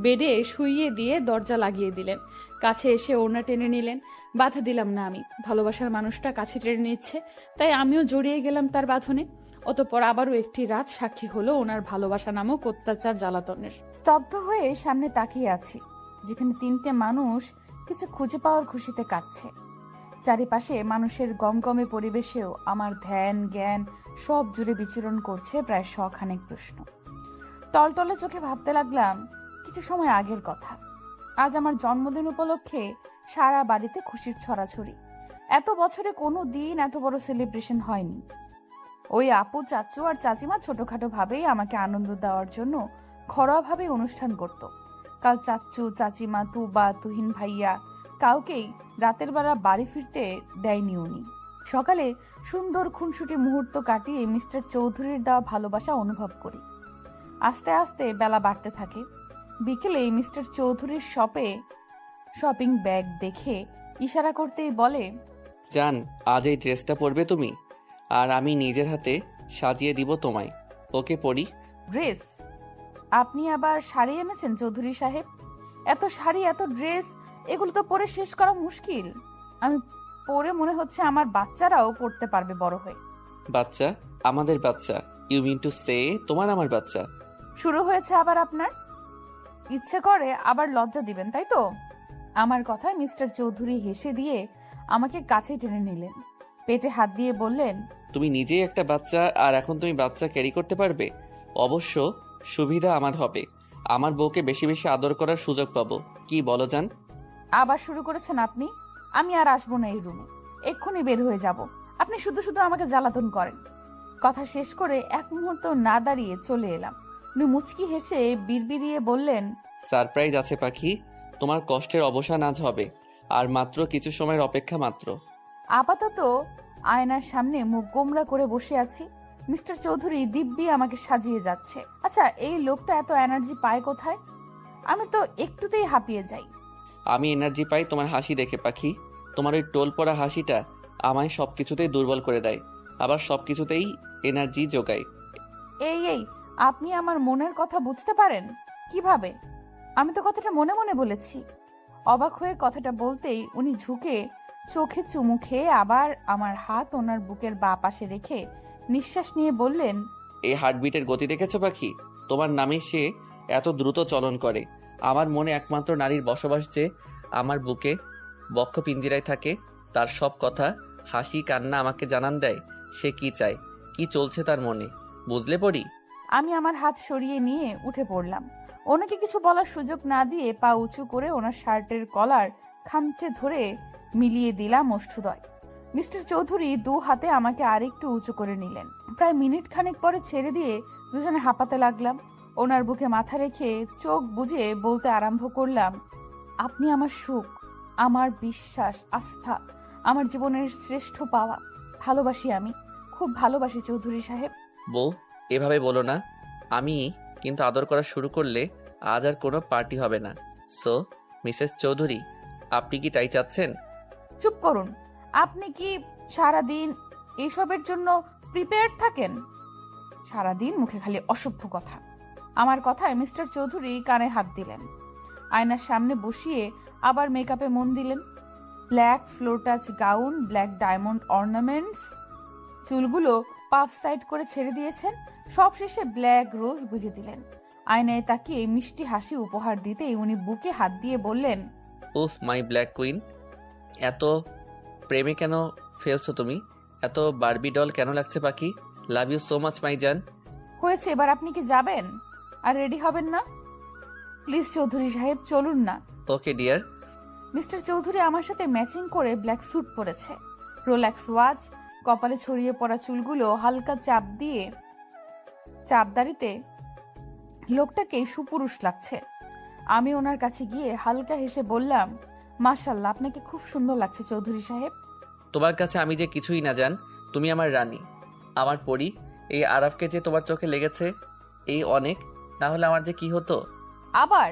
S1: বেডে শুইয়ে দিয়ে দরজা লাগিয়ে দিলেন। কাছে এসে ওড়না টেনে নিলেন। বাধা দিলাম না আমি। ভালোবাসার মানুষটা কাছে টেনে নিচ্ছে, তাই আমিও জড়িয়ে গেলাম তার বাঁধনে। অতঃপর আবারও একটি রাত সাক্ষী হলো ওনার ভালোবাসা নামক অত্যাচার জ্বালাতনের। স্তব্ধ হয়ে সামনে তাকিয়ে আছি, যেখানে 3টে মানুষ কিছু খুঁজে পাওয়ার খুশিতে কাটছে। চারিপাশে মানুষের গমগমে পরিবেশেও আমার ধ্যান জ্ঞান সব জুড়ে বিচরণ করছে প্রায় 100 খানেক প্রশ্ন। টলটলে চোখে ভাবতে লাগলাম কিছু সময় আগের কথা। আজ আমার জন্মদিন উপলক্ষে সারা বাড়িতে খুশির ছড়াছড়ি। এত বছরে কোনো দিন এত বড় সেলিব্রেশন হয়নি। ওই আপু, চাচু আর চাচিমা ছোটখাটো ভাবেই আমাকে আনন্দ দেওয়ার জন্য ঘরোয়াভাবে অনুষ্ঠান করত। কাল চাচু চাচিমা, তুবা, তুহিন ভাইয়া কাউকেই রাতের বেলা বাড়ি ফিরতে দেয়নি উনি। সকালে সুন্দর খুনসুটি মুহূর্ত কাটিয়ে মিস্টার চৌধুরীর দেওয়া ভালোবাসা অনুভব করি। আস্তে আস্তে বেলা বাড়তে থাকে। বিকেলে মিস্টার চৌধুরীর শপে শপিং ব্যাগ দেখে ইশারা করতেই বলে,
S2: জান, আজ এই ড্রেসটা পরবে তুমি, আর আমি নিজের হাতে সাজিয়ে দিব তোমায়। ওকে পরি।
S1: ড্রেস? আপনি আবার শাড়ি এনেছেন চৌধুরী সাহেব? এত শাড়ি, এত ড্রেস, এগুলো তো পরে শেষ করা মুশকিল। আমি পরে মনে হচ্ছে আমার বাচ্চারাও পড়তে পারবে বড় হয়ে।
S2: বাচ্চা? আমাদের বাচ্চা? ইউ মিন টু সে তোমার আমার বাচ্চা?
S1: শুরু হয়েছে আবার আপনার? ইচ্ছে করে আবার লজ্জা দিবেন তাই তো? আমার কথায় মিস্টার চৌধুরী হেসে দিয়ে আমাকে কাছে টেনে নিলেন, পেটে হাত দিয়ে বললেন,
S2: তুমি নিজেই একটা বাচ্চা, আর এখন তুমি বাচ্চা ক্যারি করতে পারবে? অবশ্য সুবিধা আমার হবে, আমার বউকে বেশি বেশি আদর করার সুযোগ পাবো। কি বলো জান?
S1: আবার শুরু করেছেন আপনি। আমি আর আসবো না এই রুমে, এক্ষুনি বের হয়ে যাব। আপনি শুধু শুধু আমাকে জ্বালাতন করেন। কথা শেষ করে এক মুহূর্ত না দাঁড়িয়ে চলে এলাম। উনি মুচকি হেসে বিড়বিড়িয়ে বললেন,
S2: সারপ্রাইজ আছে পাখি, তোমার কষ্টের অবসান আজ হবে, আর মাত্র কিছু সময়ের অপেক্ষা মাত্র।
S1: আপাতত আয়নার সামনে মুখ গোমরা করে বসে আছি। মিস্টার চৌধুরী দিব্যি আমাকে সাজিয়ে যাচ্ছে। আচ্ছা, এই লোকটা এত এনার্জি পায় কোথায়? আমি তো একটুতেই হাঁপিয়ে যাই।
S2: আমি এনার্জি পাই তোমার হাসি দেখে পাখি। তোমার ওই টোল পড়া হাসিটা আমায় সব কিছুতেই দুর্বল করে দেয়, আবার সব কিছুতেই এনার্জি যোগায়।
S1: এই আপনি আমার মনের কথা বুঝতে পারেন কিভাবে? আমি তো কথাটা মনে মনে বলেছি। অবাক হয়ে কথাটা বলতেই উনি ঝুঁকে চোখে চুমু খেয়ে আবার আমার হাত ওনার বুকের বাঁ পাশে রেখে নিঃশ্বাস নিয়ে বললেন,
S2: এই হার্টবিটের গতি দেখেছো পাখি? তোমার নামে সে এত দ্রুত চলন করে। আমার মনে একমাত্র নারীর বসবাস যে আমার বুকে বক্ষ পিঞ্জিরায় থাকে, তার সব কথা, হাসি, কান্না আমাকে জানান দেয় সে কি চায়, কি চলছে তার মনে। বুঝলে পড়ি?
S1: আমি আমার হাত সরিয়ে নিয়ে উঠে পড়লাম। ওনাকে কিছু বলার সুযোগ না দিয়ে পা উঁচু করে ওনার শার্টের কলার খামচে ধরে মিলিয়ে দিলাম ওষ্ঠুদয়। মিস্টার চৌধুরী দু হাতে আমাকে আরেকটু উঁচু করে নিলেন। প্রায় মিনিট খানেক পরে ছেড়ে দিয়ে দুজনে হাঁপাতে লাগলাম। ওনার বুকে মাথা রেখে চোখ বুজে বলতে আরম্ভ করলাম, আপনি আমার সুখ, আমার বিশ্বাস, আস্থা, আমার জীবনের শ্রেষ্ঠ পাওয়া। ভালোবাসি, আমি খুব ভালোবাসি চৌধুরী সাহেব।
S2: বউ, এভাবে বলো না। আমি কিন্তু আদর করা শুরু করলে আজ আর কোনো পার্টি হবে না। সো মিসেস চৌধুরী, আপনি কি তাই চাচ্ছেন?
S1: চুপ করুন। আপনি কি সারাদিন এইসবের জন্য প্রিপেয়ার্ড থাকেন? সারাদিন মুখে খালি অসভ্য কথা। আমার কথায় মিস্টার চৌধুরী কানে হাত দিলেন, আয়নার সামনে বসিয়ে আবার মেকআপে মন দিলেন। Black floor touch gown, black diamond ornaments, চুলগুলো পাফ সাইড করে ছেড়ে দিয়েছেন। সব শেষে ব্ল্যাক রোজ গুজে দিলেন। আয়নায় তাকিয়ে মিষ্টি হাসি উপহার দিতেই উনি বুকে হাত দিয়ে বললেন,
S2: উফ মাই ব্ল্যাক কুইন, এত প্রেমে কেন ফেলছো তুমি? এত বারবি ডল কেন লাগছে পাখি? Love you so much my জান।
S1: হয়েছে, এবার আপনি কি যাবেন আর রেডি হবেন না? প্লিজ চৌধুরী সাহেব, চলুন না।
S2: Okay dear.
S1: মিস্টার চৌধুরী আমার সাথে ম্যাচিং করে ব্ল্যাক স্যুট পরেছে, রোলেক্স ওয়াচ, কপালে ছড়িয়ে পড়া চুলগুলো হালকা চাপদারিতে লোকটাকে সুপুরুষ লাগছে। আমি ওনার কাছে গিয়ে হালকা হেসে বললাম, মাশাআল্লাহ, আপনাকে খুব সুন্দর লাগছে চৌধুরী সাহেব।
S2: তোমার কাছে আমি যে কিছুই না জান, তুমি আমার রানী, আমার পরী। এই আরাফকে যে তোমার চোখে লেগেছে এই অনেক, না হলে আমার যে কি হতো।
S1: আবার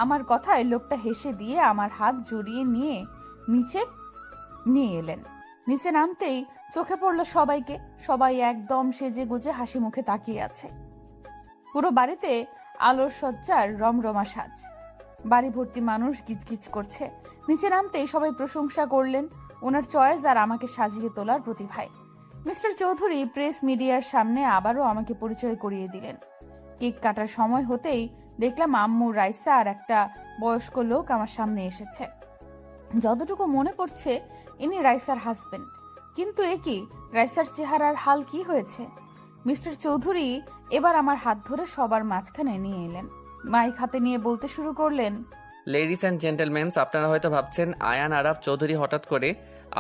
S1: আমার কথায় লোকটা হেসে দিয়ে আমার হাত জড়িয়ে নিয়ে নিচে নিয়ে এলেন। নিচে নামতেই চোখে পড়লো সবাইকে। সবাই একদম সেজে গুজে হাসি মুখে তাকিয়ে আছে। পুরো বাড়িতে আলোর সজ্জার রমরমা সাজ। বাড়ি ভর্তি মানুষ গিজগিজ করছে। নিচে নামতেই সবাই প্রশংসা করলেন ওনার চয়েস আর আমাকে সাজিয়ে তোলার প্রতিভায়। মিস্টার চৌধুরী প্রেস মিডিয়ার সামনে আবারও আমাকে পরিচয় করিয়ে দিলেন। কেক কাটার সময় হতেই দেখলাম আম্মু, রাইসা আর একটা বয়স্ক লোক আমার সামনে এসেছে। যতটুকু মনে পড়ছে ইনি রাইসার হাজবেন্ড। কিন্তু এ কি, রাইসার চেহারার হাল কি হয়েছে? মিস্টার চৌধুরী এবার আমার হাত ধরে সবার মাঝখানে নিয়ে এলেন। মাইক হাতে নিয়ে বলতে শুরু করলেন,
S2: লেডিস অ্যান্ড জেন্টলম্যানস, আপনারা হয়তো ভাবছেন আয়ান আরাফ চৌধুরী হঠাৎ করে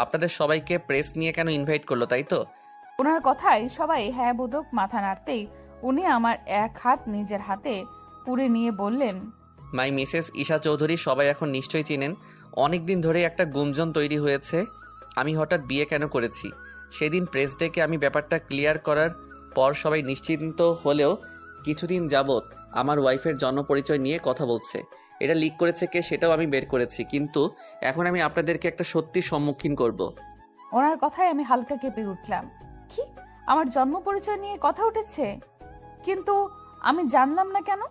S2: আপনাদের সবাইকে প্রেস নিয়ে কেন ইনভাইট করলো, তাই তো?
S1: ওনার কথায় সবাই হ্যাঁ বোধক মাথা নাড়তেই উনি আমার এক হাত নিজের হাতে পুরে নিয়ে বললেন,
S2: মাই মিসেস ঈশা চৌধুরী সবাই এখন নিশ্চয়ই চিনেন। অনেকদিন ধরে একটা গুঞ্জন তৈরি হয়েছে আমি হঠাৎ বিয়ে কেন করেছি। সেদিন প্রেস ডেকে আমি ব্যাপারটা ক্লিয়ার করার পর সবাই নিশ্চিন্ত হলেও কিছুদিন যাবৎ আমার ওয়াইফের জন্ম পরিচয় নিয়ে কথা বলছে। এটা লিক করেছে কে সেটাও আমি বের করেছি, কিন্তু এখন আমি আপনাদেরকে একটা সত্যির সম্মুখীন করব।
S1: ওনার কথায় আমি হালকা কেঁপে উঠলাম। কি, আমার জন্ম পরিচয় নিয়ে কথা উঠেছে? কিন্তু আমি জানলাম না কেন?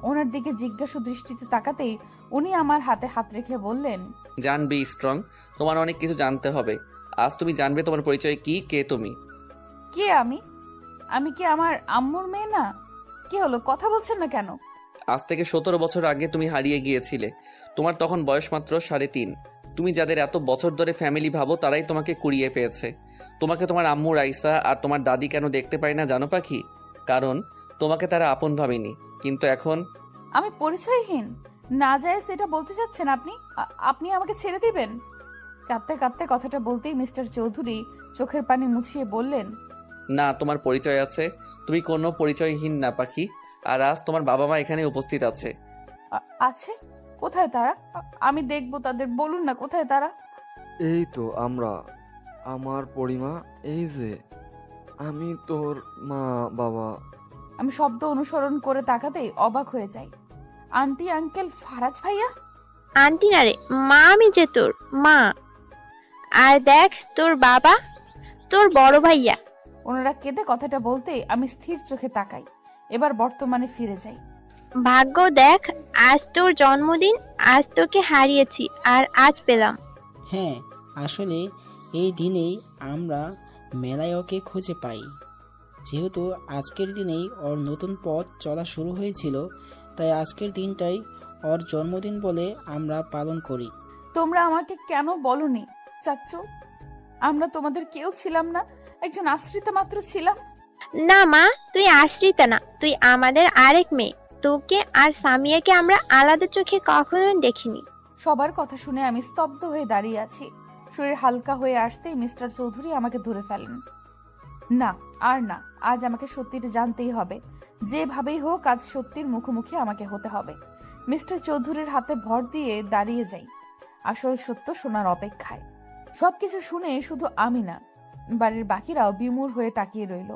S1: ওনার দিকে জিজ্ঞাসু দৃষ্টিতে তাকাতেই উনি আমার হাতে হাত রেখে বললেন,
S2: জান, বি স্ট্রং, তোমার অনেক কিছু জানতে হবে। আজ তুমি জানবে তোমার পরিচয় কি, কে তুমি।
S1: কে আমি? আমি কি আমার আম্মুর মেয়ে না? কি হলো, কথা বলছেন না কেন?
S2: আজ থেকে 17 বছর আগে তুমি হারিয়ে গিয়েছিলে। তোমার তখন বয়স মাত্র 3.5। তুমি যাদের এত বছর ধরে ফ্যামিলি ভাবো তারাই তোমাকে কুড়িয়ে পেয়েছে। তোমাকে তোমার আম্মু রাইসা আর তোমার দাদি কেন দেখতে পায় না জানো পাখি? কারণ তোমাকে তারা আপন ভাবেনি। কিন্তু এখন
S1: আমি পরিচয়হীন না যায় সেটা বলতে চাচ্ছেন আপনি? আপনি আমাকে ছেড়ে দিবেন? কাঁদতে কাঁদতে কথাটা বলতেই মিস্টার চৌধুরী চোখের পানি মুছিয়ে বললেন,
S2: না, তোমার পরিচয় আছে। তুমি কোনো পরিচয়হীন না পাখি। আর আজ তোমার বাবা মা এখানে উপস্থিত আছে।
S1: আছে? কোথায় তারা? আমি দেখবো তাদের, বলুন না কোথায় তারা?
S5: এই তো আমরা, আমার পরিমা, এই যে আমি তোর মা বাবা।
S1: আমি শব্দ অনুসরণ করে তাকাতেই অবাক হয়ে যাই। আন্টি, আঙ্কেল, ফারাজ ভাইয়া।
S7: আন্টি না রে, মা আমি যে তোর মা। আর দেখ তোর বাবা, তোর বড় ভাইয়া।
S1: ওনারা কেঁদে কথাটা বলতেই আমি স্থির চোখে তাকাই। এবার বর্তমানে ফিরে যাই।
S7: ভাগ্য দেখ, আজ তোর জন্মদিন, আজ তোকে হারিয়েছি আর আজ পেলাম।
S10: হ্যাঁ, আসলে এই দিনেই আমরা মেলায় ওকে খুঁজে পাই। যেহেতু আজকের দিনেই ওর নতুন পথ চলা শুরু হয়েছিল, তাই আজকের দিনটাই ওর জন্মদিন বলে আমরা পালন করি।
S1: তোমরা আমাকে কেন বলনি চাচ্চু? আমরা তোমাদের কেউ ছিলাম না, একজন আশ্রিতা মাত্র ছিলাম।
S7: না মা, তুই আশ্রিতা না, তুই আমাদের আরেক মেয়ে। তোকে আর সামিয়াকে আমরা আলাদা চোখে কখনো দেখিনি।
S1: সবার কথা শুনে আমি স্তব্ধ হয়ে দাঁড়িয়ে আছি। শরীর হালকা হয়ে আসতেই মিস্টার চৌধুরী আমাকে ধরে ফেলেন। না, আর না, আজ আমাকে সত্যিটা জানতেই হবে। যেভাবেই হোক আজ সত্যির মুখোমুখি আমাকে হতে হবে। মিস্টার চৌধুরীর হাতে ভর দিয়ে দাঁড়িয়ে যাই, আসল সত্য শোনার অপেক্ষায়। সবকিছু শুনে শুধু আমি না, বাড়ির বাকিরাও বিমূঢ় হয়ে তাকিয়ে রইল।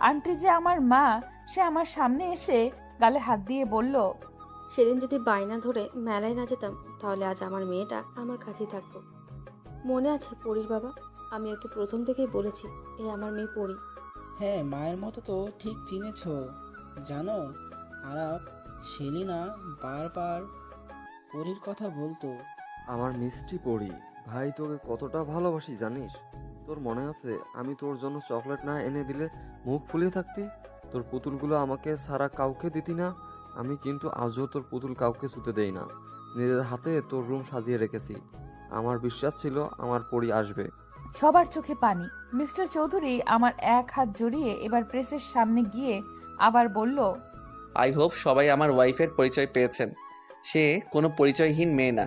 S1: আন্টি যে আমার মা, সে আমার সামনে এসে গালে হাত দিয়ে বলল,
S11: সেদিন যদি বায়না ধরে মেলায় না যেতাম তাহলে আজ আমার মেয়েটা আমার কাছেই থাকতো। মনে আছে পরির বাবা? আমি ওকে প্রথম থেকেই বলেছি এ আমার মেয়ে পরি।
S10: হ্যাঁ, মায়ের মতো তো ঠিক চিনেছ। জানো আরাপ, সেলিনা বারবার পরীর কথা বলতো।
S5: আমার মিষ্টি পড়ি, ভাই তোকে কতটা ভালোবাসি জানিস? তোর মনে আছে আমি তোর জন্য চকলেট না এনে দিলে মুখ ফুলিয়ে থাকতি? তোর পুতুলগুলো আমাকে ছাড়া কাউকে দিতি না। আমি কিন্তু আজও তোর পুতুল কাউকে ছুতে দেই না। নিজের হাতে তোর রুম সাজিয়ে রেখেছি। আমার বিশ্বাস ছিল আমার পরি আসবে।
S1: সবার চোখে পানি। মিস্টার চৌধুরী আমার এক হাত জড়িয়ে এবার প্রেসের সামনে গিয়ে আবার বলল,
S2: আই হোপ সবাই আমার ওয়াইফের পরিচয় পেয়েছেন। সে কোনো পরিচয়হীন মেয়ে না,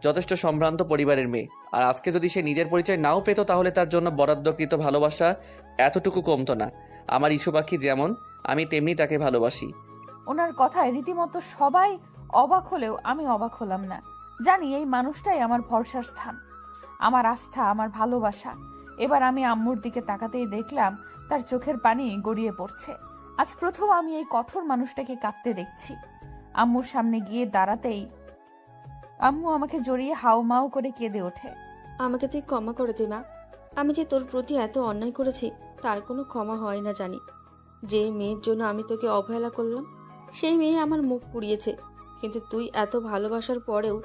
S2: যথেষ্ট সম্ভ্রান্ত পরিবারের মেয়ে। আর আজকে যদি সে নিজের পরিচয় নাও পেত তাহলে তার জন্য বরাদ্দকৃত ভালোবাসা এতটুকু কমতো না। আমার ইস্যু পাখি যেমন, আমি তেমনি তাকে ভালোবাসি।
S1: ওনার কথায় রীতিমতো সবাই অবাক হলেও আমি অবাক হলাম না। জানি এই মানুষটাই আমার ভরসার স্থান, আমার আস্থা, আমার ভালোবাসা। এবার আমি আম্মুর দিকে তাকাতেই দেখলাম তার চোখের পানি গড়িয়ে পড়ছে। আজ প্রথম আমি এই কঠোর মানুষটাকে কাঁদতে দেখছি। আম্মুর সামনে গিয়ে দাঁড়াতেই আম্মু আমাকে জড়িয়ে হাউমাউ করে কেঁদে ওঠে।
S11: আমাকে তুই ক্ষমা করে দে মা। আমি যে তোর প্রতি এত অন্যায় করেছি তার কোনো ক্ষমা হয় না জানি। যে মেয়ের জন্য আমি তোকে অবহেলা করলাম সেই মেয়ে আমার মুখ পুড়িয়েছে, কিন্তু তুই এত ভালোবাসার পরেও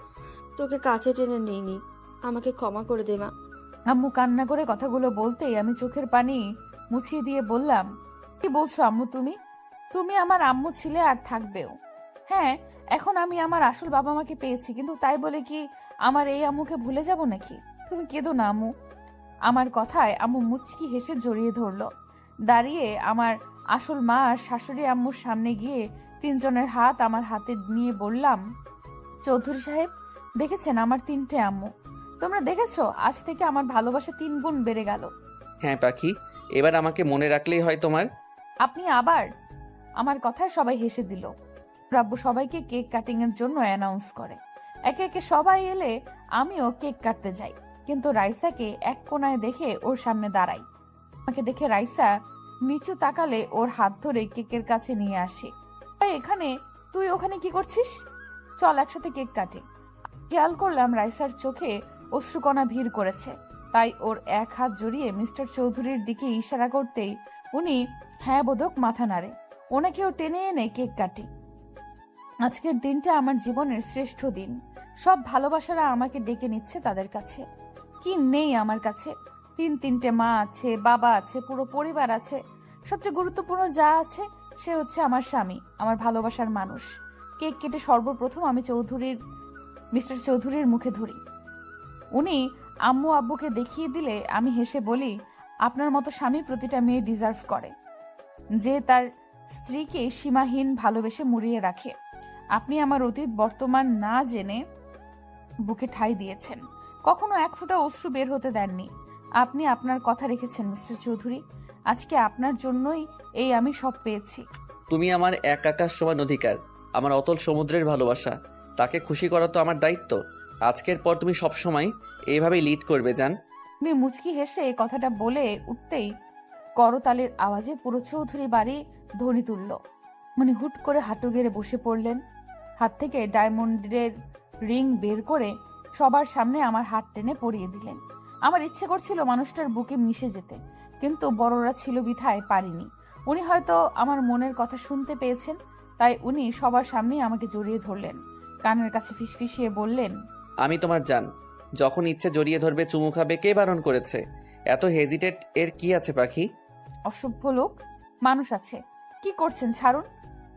S11: তোকে কাছে টেনে নিইনি। আমাকে ক্ষমা করে দে মা।
S1: আম্মু কান্না করে কথাগুলো বলতেই আমি চোখের পানি মুছিয়ে দিয়ে বললাম, কি বলছো আম্মু? তুমি আমার আম্মু ছিলে আর থাকবেও। হ্যাঁ, এখন আমি আমার আসল বাবা মাকে পেয়েছি, কিন্তু তাই বলে কি আমার এই আম্মুকে ভুলে যাব নাকি? তুমি কেঁদো না আম্মু। আমার কথায় আম্মু মুচকি হেসে জড়িয়ে ধরলো। দাঁড়িয়ে আমার আসল মা আর শাশুড়ি আম্মুর সামনে গিয়ে তিনজনের হাত আমার হাতে নিয়ে বললাম, চৌধুরী সাহেব, দেখেছেন আমার 3টে আম্মু? তোমরা দেখেছো, আজ থেকে আমার ভালোবাসা 3 গুণ বেড়ে গেল।
S2: হ্যাঁ পাখি, এবার আমাকে মনে রাখলেই হয় তোমার।
S1: আপনি আবার? আমার কথায় সবাই হেসে দিল। রাব্বু সবাইকে কেক কাটিং এর জন্য অ্যানাউন্স করে। একে একে সবাই এলে আমিও কেক কাটতে যাই, কিন্তু রাইসাকে এক কোনায় দেখে ওর সামনে দাঁড়াই। আমাকে দেখে রাইসা নিচু তাকালে ওর হাত ধরে কেকের কাছে নিয়ে আসি। এখানে, তুই ওখানে কি করছিস? চল একসাথে কেক কাটি। খেয়াল করলাম রাইসার চোখে অশ্রুকণা ভিড় করেছে, তাই ওর এক হাত জড়িয়ে মিস্টার চৌধুরীর দিকে ইশারা করতেই উনি হ্যাঁ বোধক মাথা নাড়ে। ওনাকেও টেনে এনে কেক কাটি। আজকের দিনটা আমার জীবনের শ্রেষ্ঠ দিন। সব ভালোবাসারা আমাকে ডেকে নিচ্ছে তাদের কাছে। কি নেই আমার কাছে? 3টে মা আছে, বাবা আছে, পুরো পরিবার আছে। সবচেয়ে গুরুত্বপূর্ণ যা আছে সে হচ্ছে আমার স্বামী, আমার ভালোবাসার মানুষ। কেক কেটে সর্বপ্রথম আমি মিস্টার চৌধুরীর মুখে ধরি। উনি আম্মু আব্বুকে দেখিয়ে দিলে আমি হেসে বলি, আপনার মতো স্বামী প্রতিটা মেয়ে ডিজার্ভ করে, যে তার স্ত্রীকে সীমাহীন ভালোবেসে মুড়িয়ে রাখে। আপনি আমার অতীত বর্তমান না জেনে বুকে ঠাঁই দিয়েছেন, কখনো এক ফোঁটা অশ্রু বের হতে দেননি। আপনি আপনার কথা রেখেছেন মিস্টার চৌধুরী। আজকে আপনার জন্যই এই আমি সব পেয়েছি।
S2: তুমি আমার এক আকাশ সমান অধিকার, আমার অতল সমুদ্রের ভালোবাসা। তাকে খুশি করা তো আমার দায়িত্ব। আজকের পর তুমি সবসময় এইভাবেই লিড করবে জান।
S1: আমি মুচকি হেসে এই কথাটা বলে উঠতেই করতালের আওয়াজে পুরো চৌধুরী বাড়ি ধ্বনি তুলল। মানে হুট করে হাঁটু গেড়ে বসে পড়লেন। হাত থেকে ডায়মন্ডের রিং বের করে সবার সামনে আমার হাত টেনে পরিয়ে দিলেন। আমার ইচ্ছে করছিল মানুষটার বুকে মিশে যেতে, কিন্তু বড়রা ছিল বিধায় পারিনি। উনি হয়তো আমার মনের কথা শুনতে পেয়েছেন, তাই উনি সবার সামনেই আমাকে জড়িয়ে ধরলেন, কানের কাছে ফিসফিসিয়ে বললেন,
S2: আমি তোমার জান। যখন ইচ্ছে জড়িয়ে ধরবে, চুমু খাবে, কে বারণ করেছে? এত হেজিটেট এর কি আছে পাখি?
S1: অসভ্য লোক, মানুষ আছে, কি করছেন, ছাড়ুন।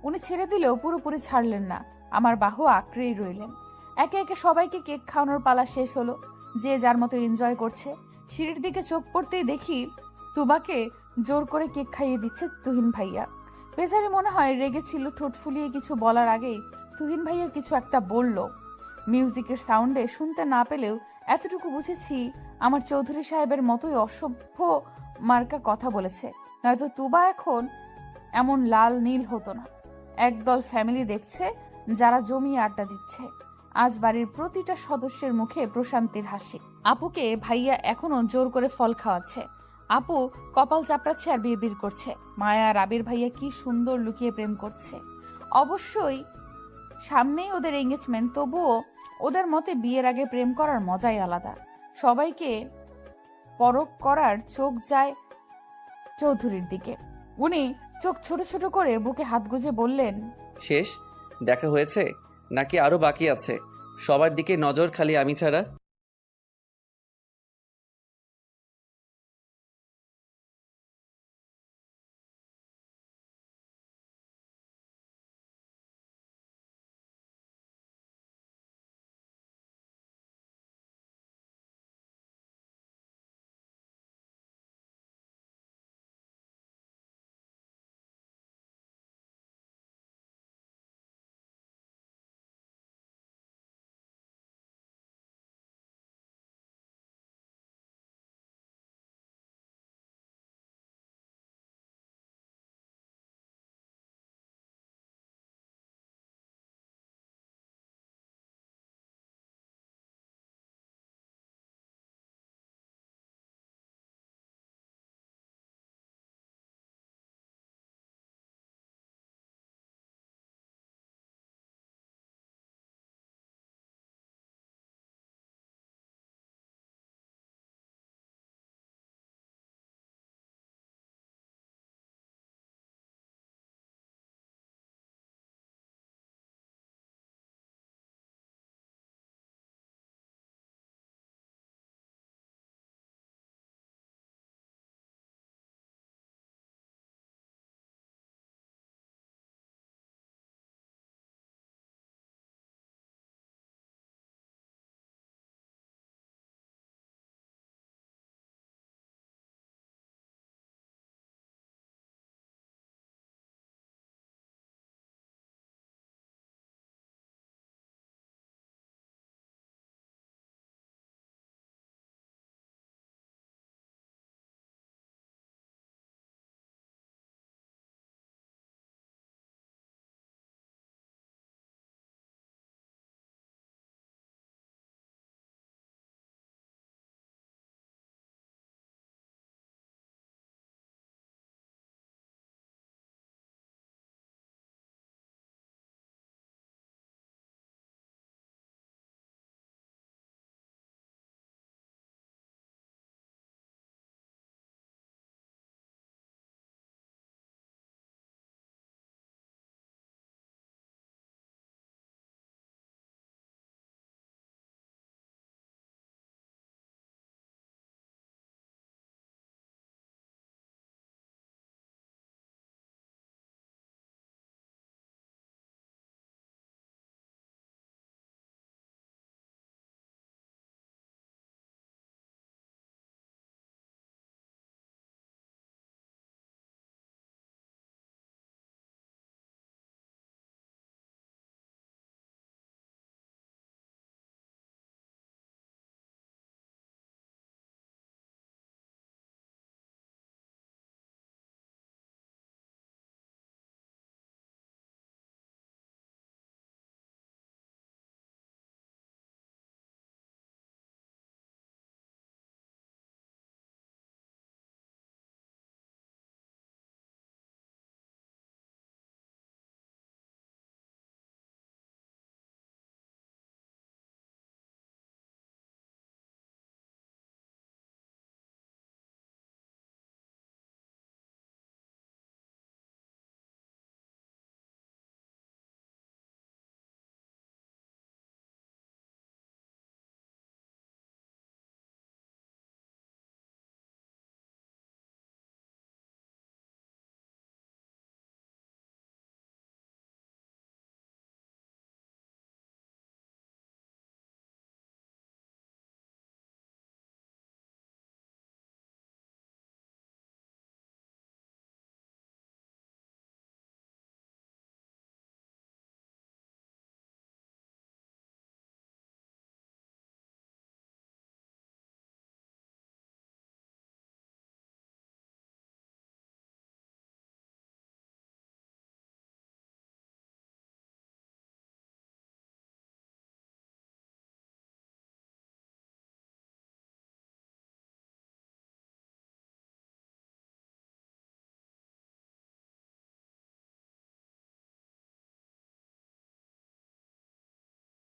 S1: উনি ছেড়ে দিলেও পুরোপুরি ছাড়লেন না, আমার বাহু আঁকড়েই রইলেন। একে একে সবাইকে কেক খাওয়ানোর পালা শেষ হলো, যে যার মতো এনজয় করছে। সিঁড়ির দিকে চোখ পড়তেই দেখি তুবাকে জোর করে কেক খাইয়ে দিচ্ছে তুহিন ভাইয়া। বেচারি মনে হয় রেগেছিল, ঠোঁট ফুলিয়ে কিছু বলার আগেই তুহিন ভাইয়া কিছু একটা বলল। মিউজিকের সাউন্ডে শুনতে না পেলেও এতটুকু বুঝেছি আমার চৌধুরী সাহেবের মতোই অসভ্য মার্কা কথা বলেছে, নয়তো তুবা এখন এমন লাল নীল হতো না। একদল ফ্যামিলি দেখছে যারা জমিয়ে আড্ডা দিচ্ছে। আজ বাড়ির প্রতিটা সদস্যের মুখে প্রশান্তির হাসি। আপুকে ভাইয়া এখনো জোর করে ফল খাওয়াচ্ছে। আপু কপাল চাপড়াচ্ছে আর বিড়বিড় করছে, মায়া আর আবির ভাইয়া কি সুন্দর লুকিয়ে প্রেম করছে। অবশ্যই সামনেই ওদের এঙ্গেজমেন্ট, তবুও ওদের মতে বিয়ের আগে প্রেম করার মজাই আলাদা। সবাইকে পরখ করার চোখ যায় চৌধুরীর দিকে। উনি চোখ ছোট ছোট করে বুকে হাত গুজে বললেন,
S2: শেষ দেখা হয়েছে নাকি আরো বাকি আছে? সবার দিকে নজর খালি আমি ছাড়া।